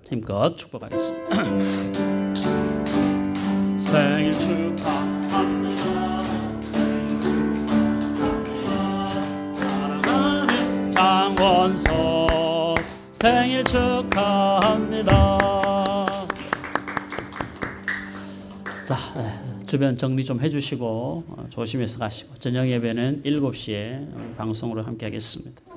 힘껏 축복하겠습니다. 생일 축하합니다. 사랑하는 장원석 생일 축하합니다. 자, 주변 정리 좀 해주시고 조심해서 가시고 저녁 예배는 7시에 방송으로 함께 하겠습니다.